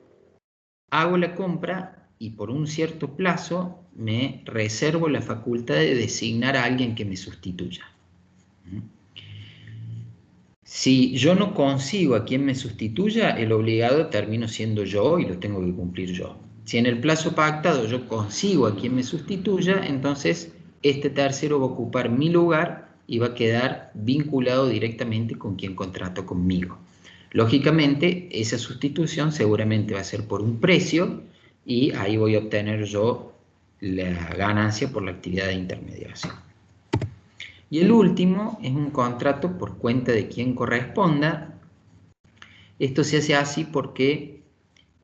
hago la compra y por un cierto plazo me reservo la facultad de designar a alguien que me sustituya. Si yo no consigo a quien me sustituya, el obligado termino siendo yo y lo tengo que cumplir yo. Si en el plazo pactado yo consigo a quien me sustituya, entonces este tercero va a ocupar mi lugar y va a quedar vinculado directamente con quien contrató conmigo. Lógicamente, esa sustitución seguramente va a ser por un precio y ahí voy a obtener yo la ganancia por la actividad de intermediación. Y el último es un contrato por cuenta de quien corresponda. Esto se hace así porque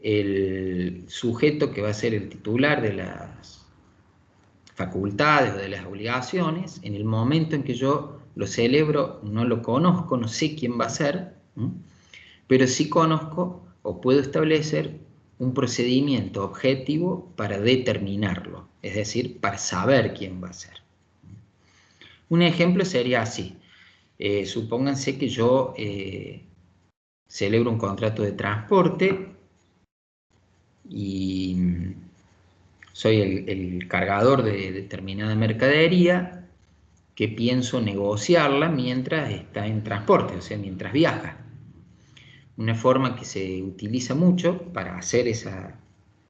el sujeto que va a ser el titular de las facultades o de las obligaciones, en el momento en que yo lo celebro, no lo conozco, no sé quién va a ser, pero sí conozco o puedo establecer un procedimiento objetivo para determinarlo, es decir, para saber quién va a ser. Un ejemplo sería así. Supónganse que yo celebro un contrato de transporte y soy el cargador de determinada mercadería que pienso negociarla mientras está en transporte, o sea, mientras viaja. Una forma que se utiliza mucho para hacer esa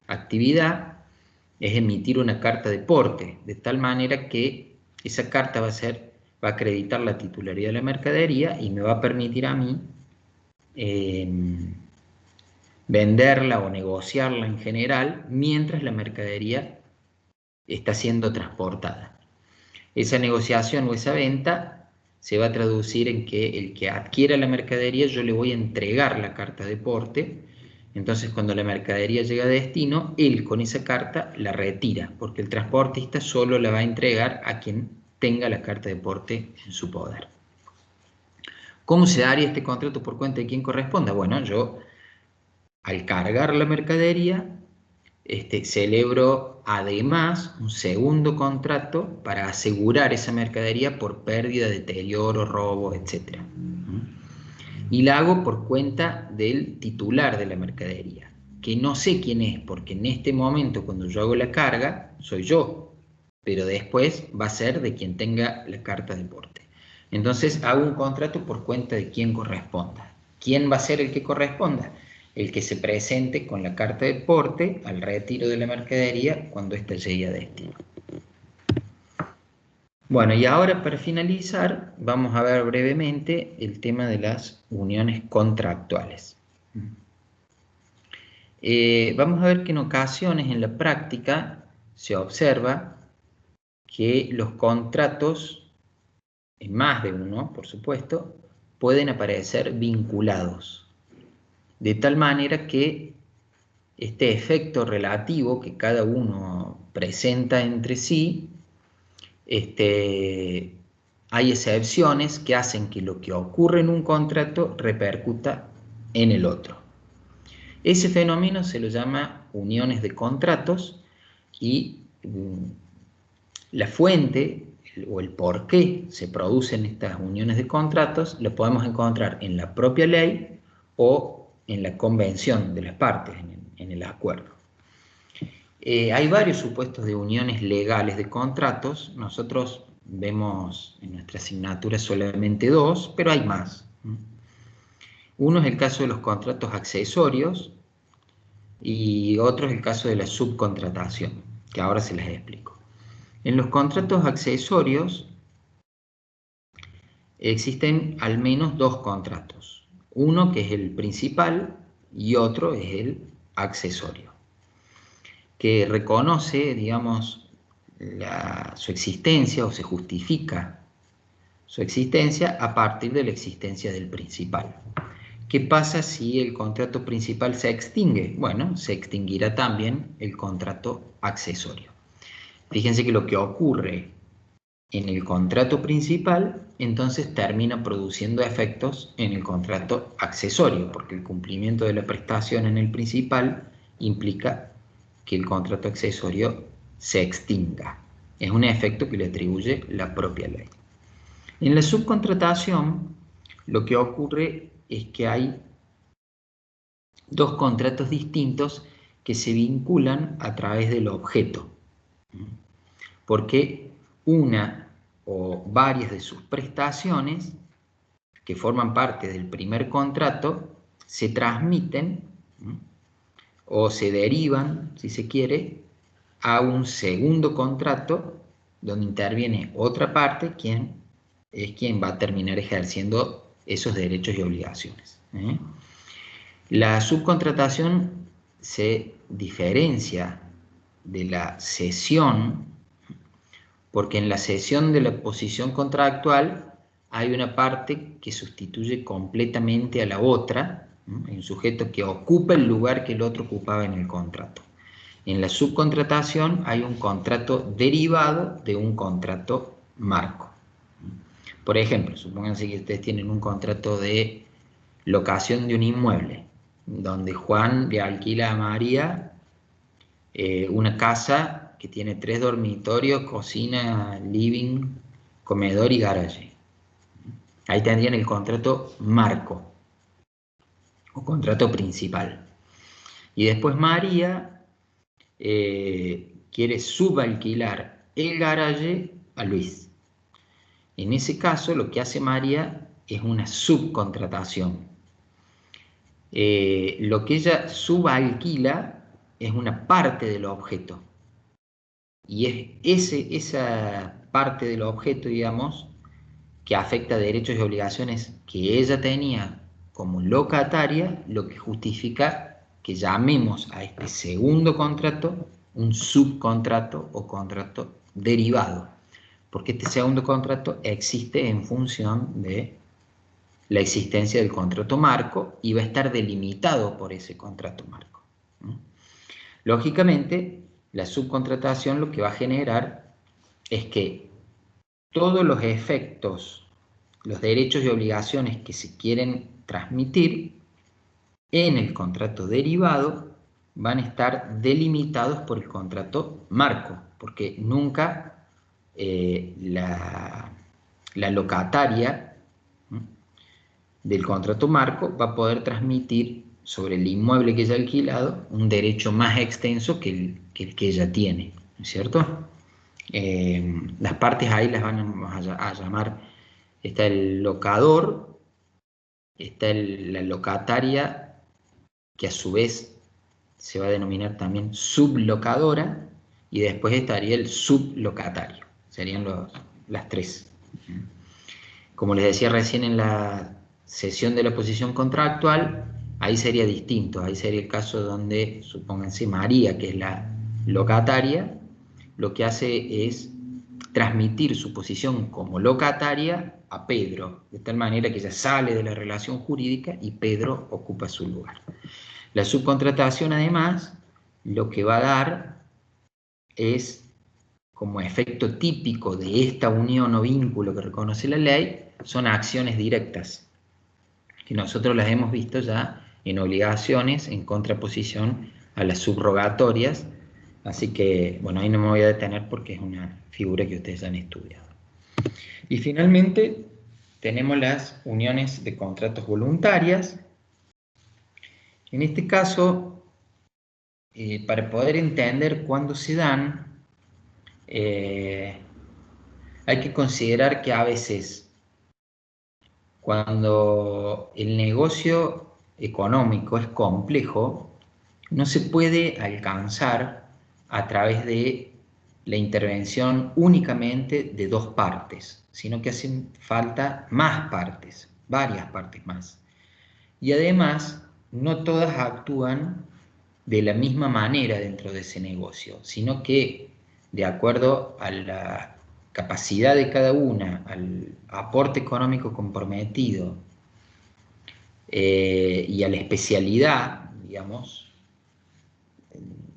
actividad es emitir una carta de porte, de tal manera que esa carta va a acreditar la titularidad de la mercadería y me va a permitir a mí venderla o negociarla en general mientras la mercadería está siendo transportada. Esa negociación o esa venta se va a traducir en que el que adquiera la mercadería yo le voy a entregar la carta de porte. Entonces cuando la mercadería llega a destino, él con esa carta la retira, porque el transportista solo la va a entregar a quien tenga la carta de porte en su poder. ¿Cómo se daría este contrato por cuenta de quien corresponda? Bueno, yo al cargar la mercadería celebro además un segundo contrato para asegurar esa mercadería por pérdida, deterioro, robo, etc. Y la hago por cuenta del titular de la mercadería, que no sé quién es, porque en este momento cuando yo hago la carga, soy yo, pero después va a ser de quien tenga la carta de porte. Entonces hago un contrato por cuenta de quien corresponda. ¿Quién va a ser el que corresponda? El que se presente con la carta de porte al retiro de la mercadería cuando ésta llegue a destino. Bueno, y ahora para finalizar vamos a ver brevemente el tema de las uniones contractuales. Vamos a ver que en ocasiones en la práctica se observa que los contratos, en más de uno por supuesto, pueden aparecer vinculados, de tal manera que este efecto relativo que cada uno presenta entre sí, hay excepciones que hacen que lo que ocurre en un contrato repercuta en el otro. Ese fenómeno se lo llama uniones de contratos y la fuente o el por qué se producen estas uniones de contratos lo podemos encontrar en la propia ley o en la convención de las partes, en el acuerdo. Hay varios supuestos de uniones legales de contratos. Nosotros vemos en nuestra asignatura solamente dos, pero hay más. Uno es el caso de los contratos accesorios y otro es el caso de la subcontratación, que ahora se las explico. En los contratos accesorios existen al menos dos contratos. Uno que es el principal y otro es el accesorio, que reconoce, digamos, su existencia o se justifica su existencia a partir de la existencia del principal. ¿Qué pasa si el contrato principal se extingue? Bueno, se extinguirá también el contrato accesorio. Fíjense que lo que ocurre en el contrato principal, entonces termina produciendo efectos en el contrato accesorio, porque el cumplimiento de la prestación en el principal implica que el contrato accesorio se extinga. Es un efecto que le atribuye la propia ley. En la subcontratación, lo que ocurre es que hay dos contratos distintos que se vinculan a través del objeto, porque una o varias de sus prestaciones que forman parte del primer contrato se transmiten o se derivan, si se quiere, a un segundo contrato donde interviene otra parte, quien es quien va a terminar ejerciendo esos derechos y obligaciones. La subcontratación se diferencia de la cesión porque en la cesión de la posición contractual hay una parte que sustituye completamente a la otra, ¿no? Hay un sujeto que ocupa el lugar que el otro ocupaba en el contrato. En la subcontratación hay un contrato derivado de un contrato marco. Por ejemplo, supónganse que ustedes tienen un contrato de locación de un inmueble, donde Juan le alquila a María una casa que tiene 3 dormitorios, cocina, living, comedor y garaje. Ahí tendrían el contrato marco o contrato principal. Y después María quiere subalquilar el garaje a Luis. En ese caso, lo que hace María es una subcontratación. Lo que ella subalquila es una parte del objeto. Y es esa parte del objeto, digamos, que afecta a derechos y obligaciones que ella tenía como locataria, lo que justifica que llamemos a este segundo contrato un subcontrato o contrato derivado, porque este segundo contrato existe en función de la existencia del contrato marco y va a estar delimitado por ese contrato marco. Lógicamente, la subcontratación lo que va a generar es que todos los efectos, los derechos y obligaciones que se quieren transmitir en el contrato derivado van a estar delimitados por el contrato marco, porque nunca la locataria del contrato marco va a poder transmitir sobre el inmueble que ella ha alquilado un derecho más extenso que el que ella tiene, ¿no es cierto? Las partes ahí las vamos a llamar, está el locador, está la locataria, que a su vez se va a denominar también sublocadora, y después estaría el sublocatario, serían las tres. Como les decía recién en la cesión de la posición contractual, ahí sería distinto, ahí sería el caso donde, supónganse, María, que es la locataria, lo que hace es transmitir su posición como locataria a Pedro, de tal manera que ella sale de la relación jurídica y Pedro ocupa su lugar. La subcontratación, además, lo que va a dar es, como efecto típico de esta unión o vínculo que reconoce la ley, son acciones directas, que nosotros las hemos visto ya en obligaciones en contraposición a las subrogatorias, así que, bueno, ahí no me voy a detener porque es una figura que ustedes han estudiado. Y finalmente tenemos las uniones de contratos voluntarias. En este caso, para poder entender cuándo se dan, hay que considerar que a veces, cuando el negocio económico es complejo, no se puede alcanzar a través de la intervención únicamente de dos partes, sino que hacen falta más partes, varias partes más. Y además, no todas actúan de la misma manera dentro de ese negocio, sino que de acuerdo a la capacidad de cada una, al aporte económico comprometido y a la especialidad, digamos,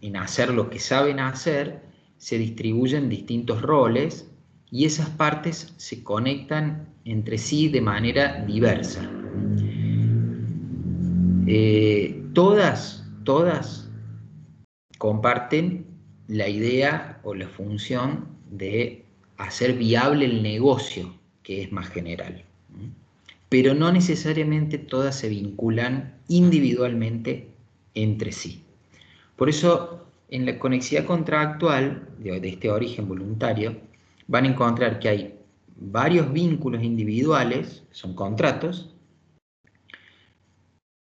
en hacer lo que saben hacer, se distribuyen distintos roles y esas partes se conectan entre sí de manera diversa. Todas comparten la idea o la función de hacer viable el negocio, que es más general. Pero no necesariamente todas se vinculan individualmente entre sí. Por eso, en la conexidad contractual de este origen voluntario, van a encontrar que hay varios vínculos individuales, son contratos.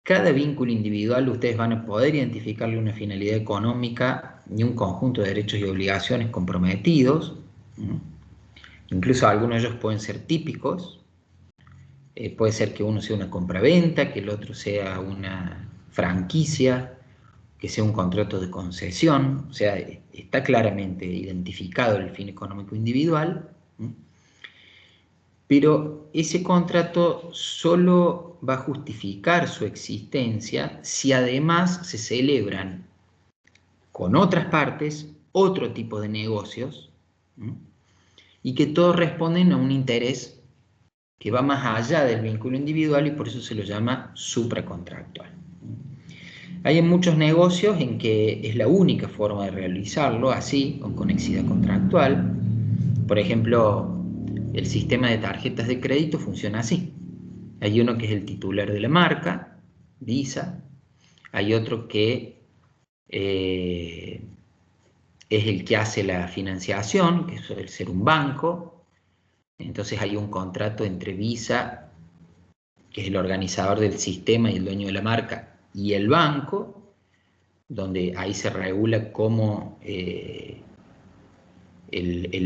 Cada vínculo individual ustedes van a poder identificarle una finalidad económica y un conjunto de derechos y obligaciones comprometidos. Incluso algunos de ellos pueden ser típicos. Puede ser que uno sea una compraventa, que el otro sea una franquicia, que sea un contrato de concesión, o sea, está claramente identificado el fin económico individual, pero ese contrato solo va a justificar su existencia si además se celebran con otras partes otro tipo de negocios, y que todos responden a un interés que va más allá del vínculo individual, y por eso se lo llama supracontractual. Hay muchos negocios en que es la única forma de realizarlo así, con conexidad contractual. Por ejemplo, el sistema de tarjetas de crédito funciona así. Hay uno que es el titular de la marca, Visa. Hay otro que es el que hace la financiación, que suele ser un banco. Entonces hay un contrato entre Visa, que es el organizador del sistema y el dueño de la marca, y el banco, donde ahí se regula cómo el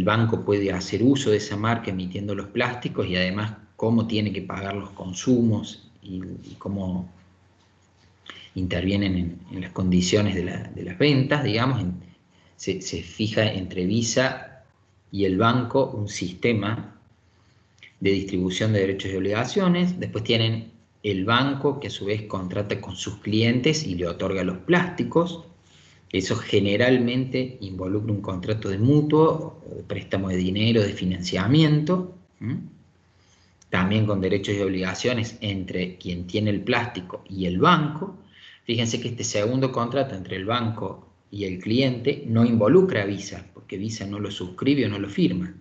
banco puede hacer uso de esa marca emitiendo los plásticos, y además cómo tiene que pagar los consumos y cómo intervienen en las condiciones de las ventas, digamos. Se fija entre Visa y el banco un sistema de distribución de derechos y obligaciones. Después tienen el banco, que a su vez contrata con sus clientes y le otorga los plásticos. Eso generalmente involucra un contrato de mutuo, de préstamo de dinero, de financiamiento, también con derechos y obligaciones entre quien tiene el plástico y el banco. Fíjense que este segundo contrato entre el banco y el cliente no involucra a Visa, porque Visa no lo suscribe o no lo firma,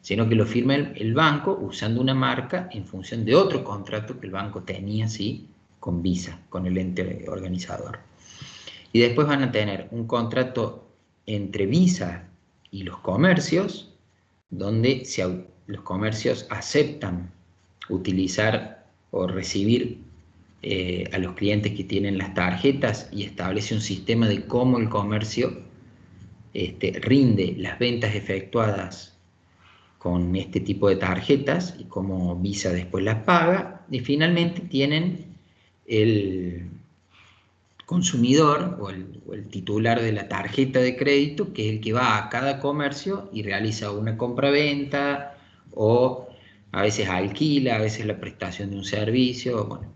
sino que lo firma el banco usando una marca en función de otro contrato que el banco tenía, ¿sí?, con Visa, con el ente organizador. Y después van a tener un contrato entre Visa y los comercios, donde los comercios aceptan utilizar o recibir a los clientes que tienen las tarjetas, y establece un sistema de cómo el comercio rinde las ventas efectuadas con este tipo de tarjetas y cómo Visa después las paga. Y finalmente tienen el consumidor o el titular de la tarjeta de crédito, que es el que va a cada comercio y realiza una compra-venta, o a veces alquila, a veces la prestación de un servicio. Bueno,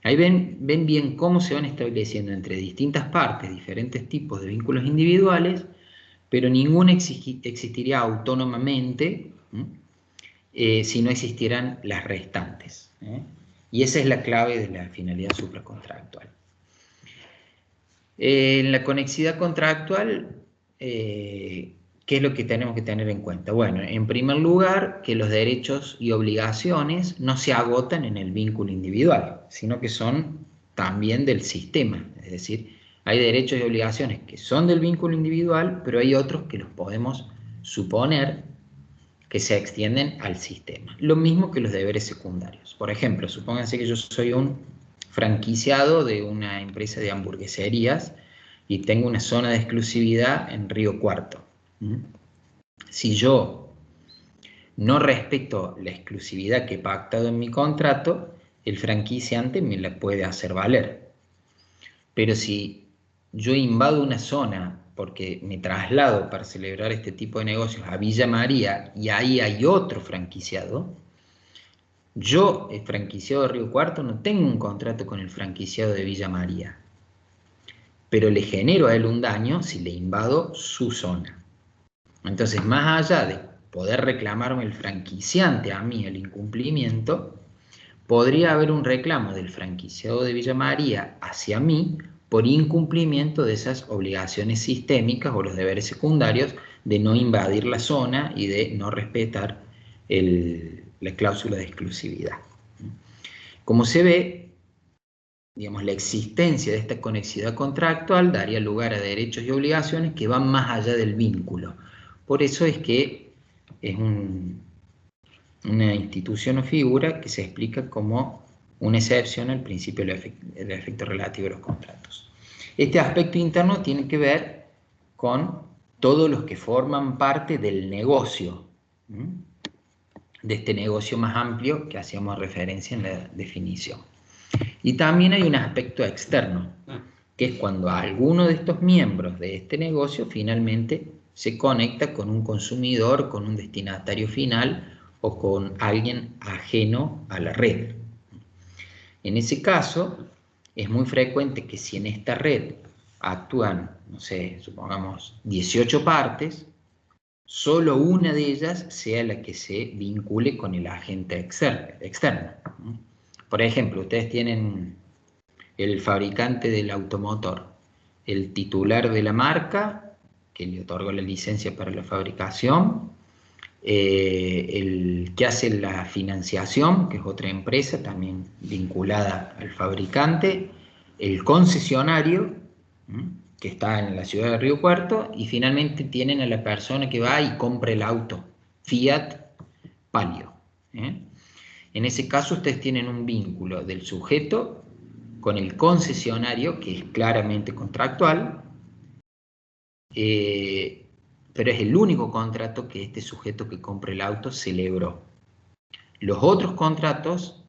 ahí ven bien cómo se van estableciendo entre distintas partes diferentes tipos de vínculos individuales, pero ninguno existiría autónomamente si no existieran las restantes. Y esa es la clave de la finalidad supracontractual. En la conexidad contractual, ¿qué es lo que tenemos que tener en cuenta? Bueno, en primer lugar, que los derechos y obligaciones no se agotan en el vínculo individual, sino que son también del sistema. Es decir, hay derechos y obligaciones que son del vínculo individual, pero hay otros que los podemos suponer que se extienden al sistema. Lo mismo que los deberes secundarios. Por ejemplo, supónganse que yo soy un franquiciado de una empresa de hamburgueserías y tengo una zona de exclusividad en Río Cuarto. Si yo no respeto la exclusividad que he pactado en mi contrato, el franquiciante me la puede hacer valer. Pero si yo invado una zona porque me traslado para celebrar este tipo de negocios a Villa María y ahí hay otro franquiciado, yo, el franquiciado de Río Cuarto, no tengo un contrato con el franquiciado de Villa María, pero le genero a él un daño si le invado su zona. Entonces, más allá de poder reclamarme el franquiciante a mí el incumplimiento, podría haber un reclamo del franquiciado de Villa María hacia mí por incumplimiento de esas obligaciones sistémicas o los deberes secundarios de no invadir la zona y de no respetar la cláusula de exclusividad. Como se ve, digamos, la existencia de esta conexidad contractual daría lugar a derechos y obligaciones que van más allá del vínculo. Por eso es que es una institución o figura que se explica como una excepción al principio del efecto relativo de los contratos. Este aspecto interno tiene que ver con todos los que forman parte del negocio, de este negocio más amplio que hacíamos referencia en la definición. Y también hay un aspecto externo, que es cuando alguno de estos miembros de este negocio finalmente se conecta con un consumidor, con un destinatario final o con alguien ajeno a la red. En ese caso, es muy frecuente que si en esta red actúan, no sé, supongamos 18 partes, solo una de ellas sea la que se vincule con el agente externo. Por ejemplo, ustedes tienen el fabricante del automotor, el titular de la marca, que le otorgó la licencia para la fabricación, el que hace la financiación, que es otra empresa también vinculada al fabricante, el concesionario, que está en la ciudad de Río Cuarto, y finalmente tienen a la persona que va y compra el auto, Fiat Palio. En ese caso ustedes tienen un vínculo del sujeto con el concesionario, que es claramente contractual, pero es el único contrato que este sujeto que compra el auto celebró. Los otros contratos,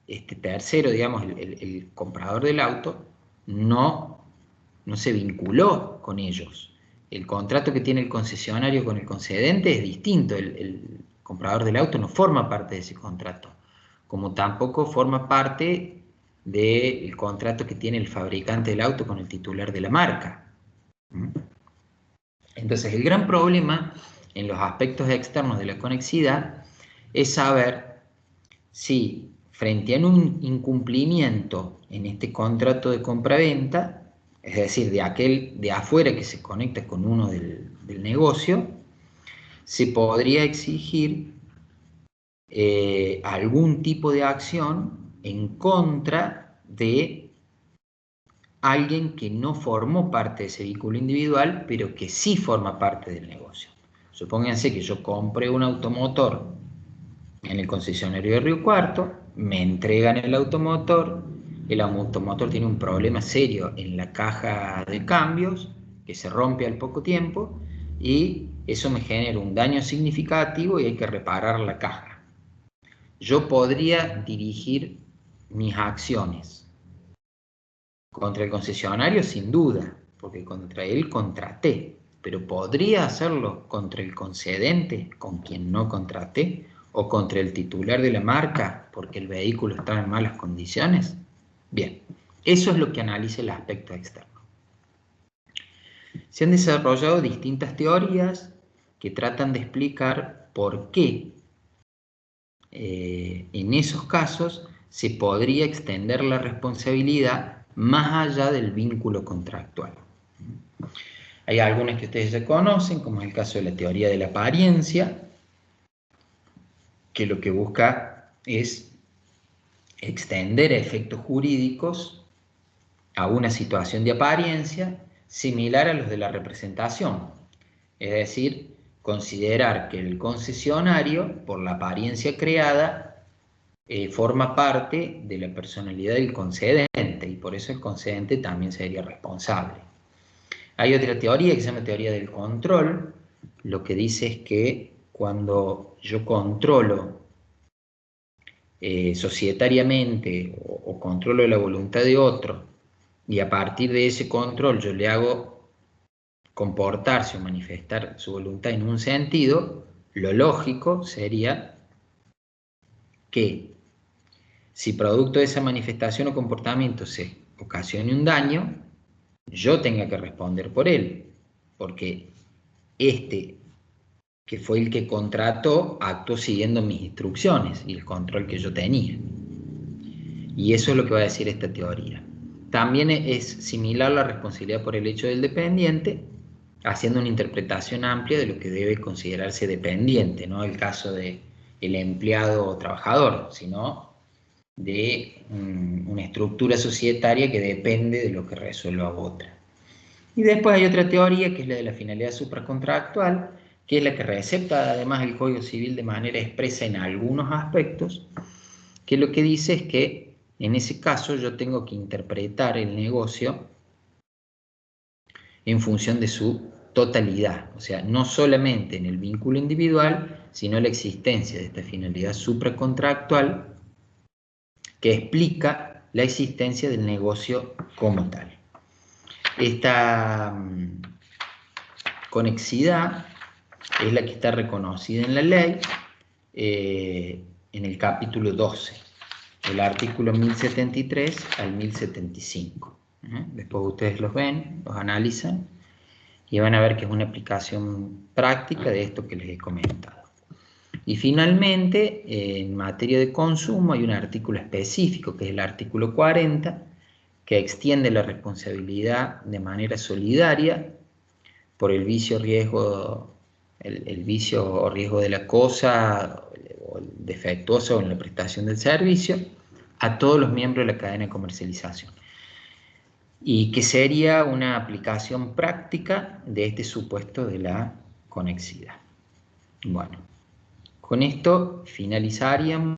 este tercero, digamos, el comprador del auto, no se vinculó con ellos. El contrato que tiene el concesionario con el concedente es distinto. El comprador del auto no forma parte de ese contrato, como tampoco forma parte del contrato que tiene el fabricante del auto con el titular de la marca. Entonces, el gran problema en los aspectos externos de la conexidad es saber si frente a un incumplimiento en este contrato de compraventa, es decir, de aquel de afuera que se conecta con uno del negocio, se podría exigir algún tipo de acción en contra de alguien que no formó parte de ese vínculo individual, pero que sí forma parte del negocio. Supónganse que yo compré un automotor en el concesionario de Río Cuarto, me entregan el automotor tiene un problema serio en la caja de cambios, que se rompe al poco tiempo, y eso me genera un daño significativo y hay que reparar la caja. Yo podría dirigir mis acciones contra el concesionario sin duda, porque contra él contraté, pero podría hacerlo contra el concedente con quien no contraté, o contra el titular de la marca porque el vehículo está en malas condiciones. Bien, eso es lo que analiza el aspecto externo. Se han desarrollado distintas teorías que tratan de explicar por qué en esos casos se podría extender la responsabilidad más allá del vínculo contractual. Hay algunas que ustedes ya conocen, como es el caso de la teoría de la apariencia, que lo que busca es extender efectos jurídicos a una situación de apariencia similar a los de la representación. Es decir, considerar que el concesionario, por la apariencia creada, forma parte de la personalidad del concedente y por eso el concedente también sería responsable. Hay otra teoría que se llama teoría del control. Lo que dice es que cuando yo controlo societariamente o controlo la voluntad de otro y a partir de ese control yo le hago comportarse o manifestar su voluntad en un sentido, lo lógico sería que si producto de esa manifestación o comportamiento se ocasione un daño, yo tenga que responder por él, porque este que fue el que contrató actuó siguiendo mis instrucciones y el control que yo tenía. Y eso es lo que va a decir esta teoría. También es similar la responsabilidad por el hecho del dependiente, haciendo una interpretación amplia de lo que debe considerarse dependiente, no el caso del empleado o trabajador, sino de una estructura societaria que depende de lo que resuelva otra. Y después hay otra teoría que es la de la finalidad supracontractual, que es la que recepta además el Código Civil de manera expresa en algunos aspectos, que lo que dice es que en ese caso yo tengo que interpretar el negocio en función de su totalidad, o sea, no solamente en el vínculo individual, sino la existencia de esta finalidad supracontractual que explica la existencia del negocio como tal. Esta conexidad es la que está reconocida en la ley en el capítulo 12, el artículo 1073 al 1075. Después ustedes los ven, los analizan y van a ver que es una aplicación práctica de esto que les he comentado. Y finalmente, en materia de consumo hay un artículo específico, que es el artículo 40, que extiende la responsabilidad de manera solidaria por el vicio riesgo, el vicio o riesgo de la cosa o el defectuoso en la prestación del servicio a todos los miembros de la cadena de comercialización. Y que sería una aplicación práctica de este supuesto de la conexidad. Bueno, con esto finalizaríamos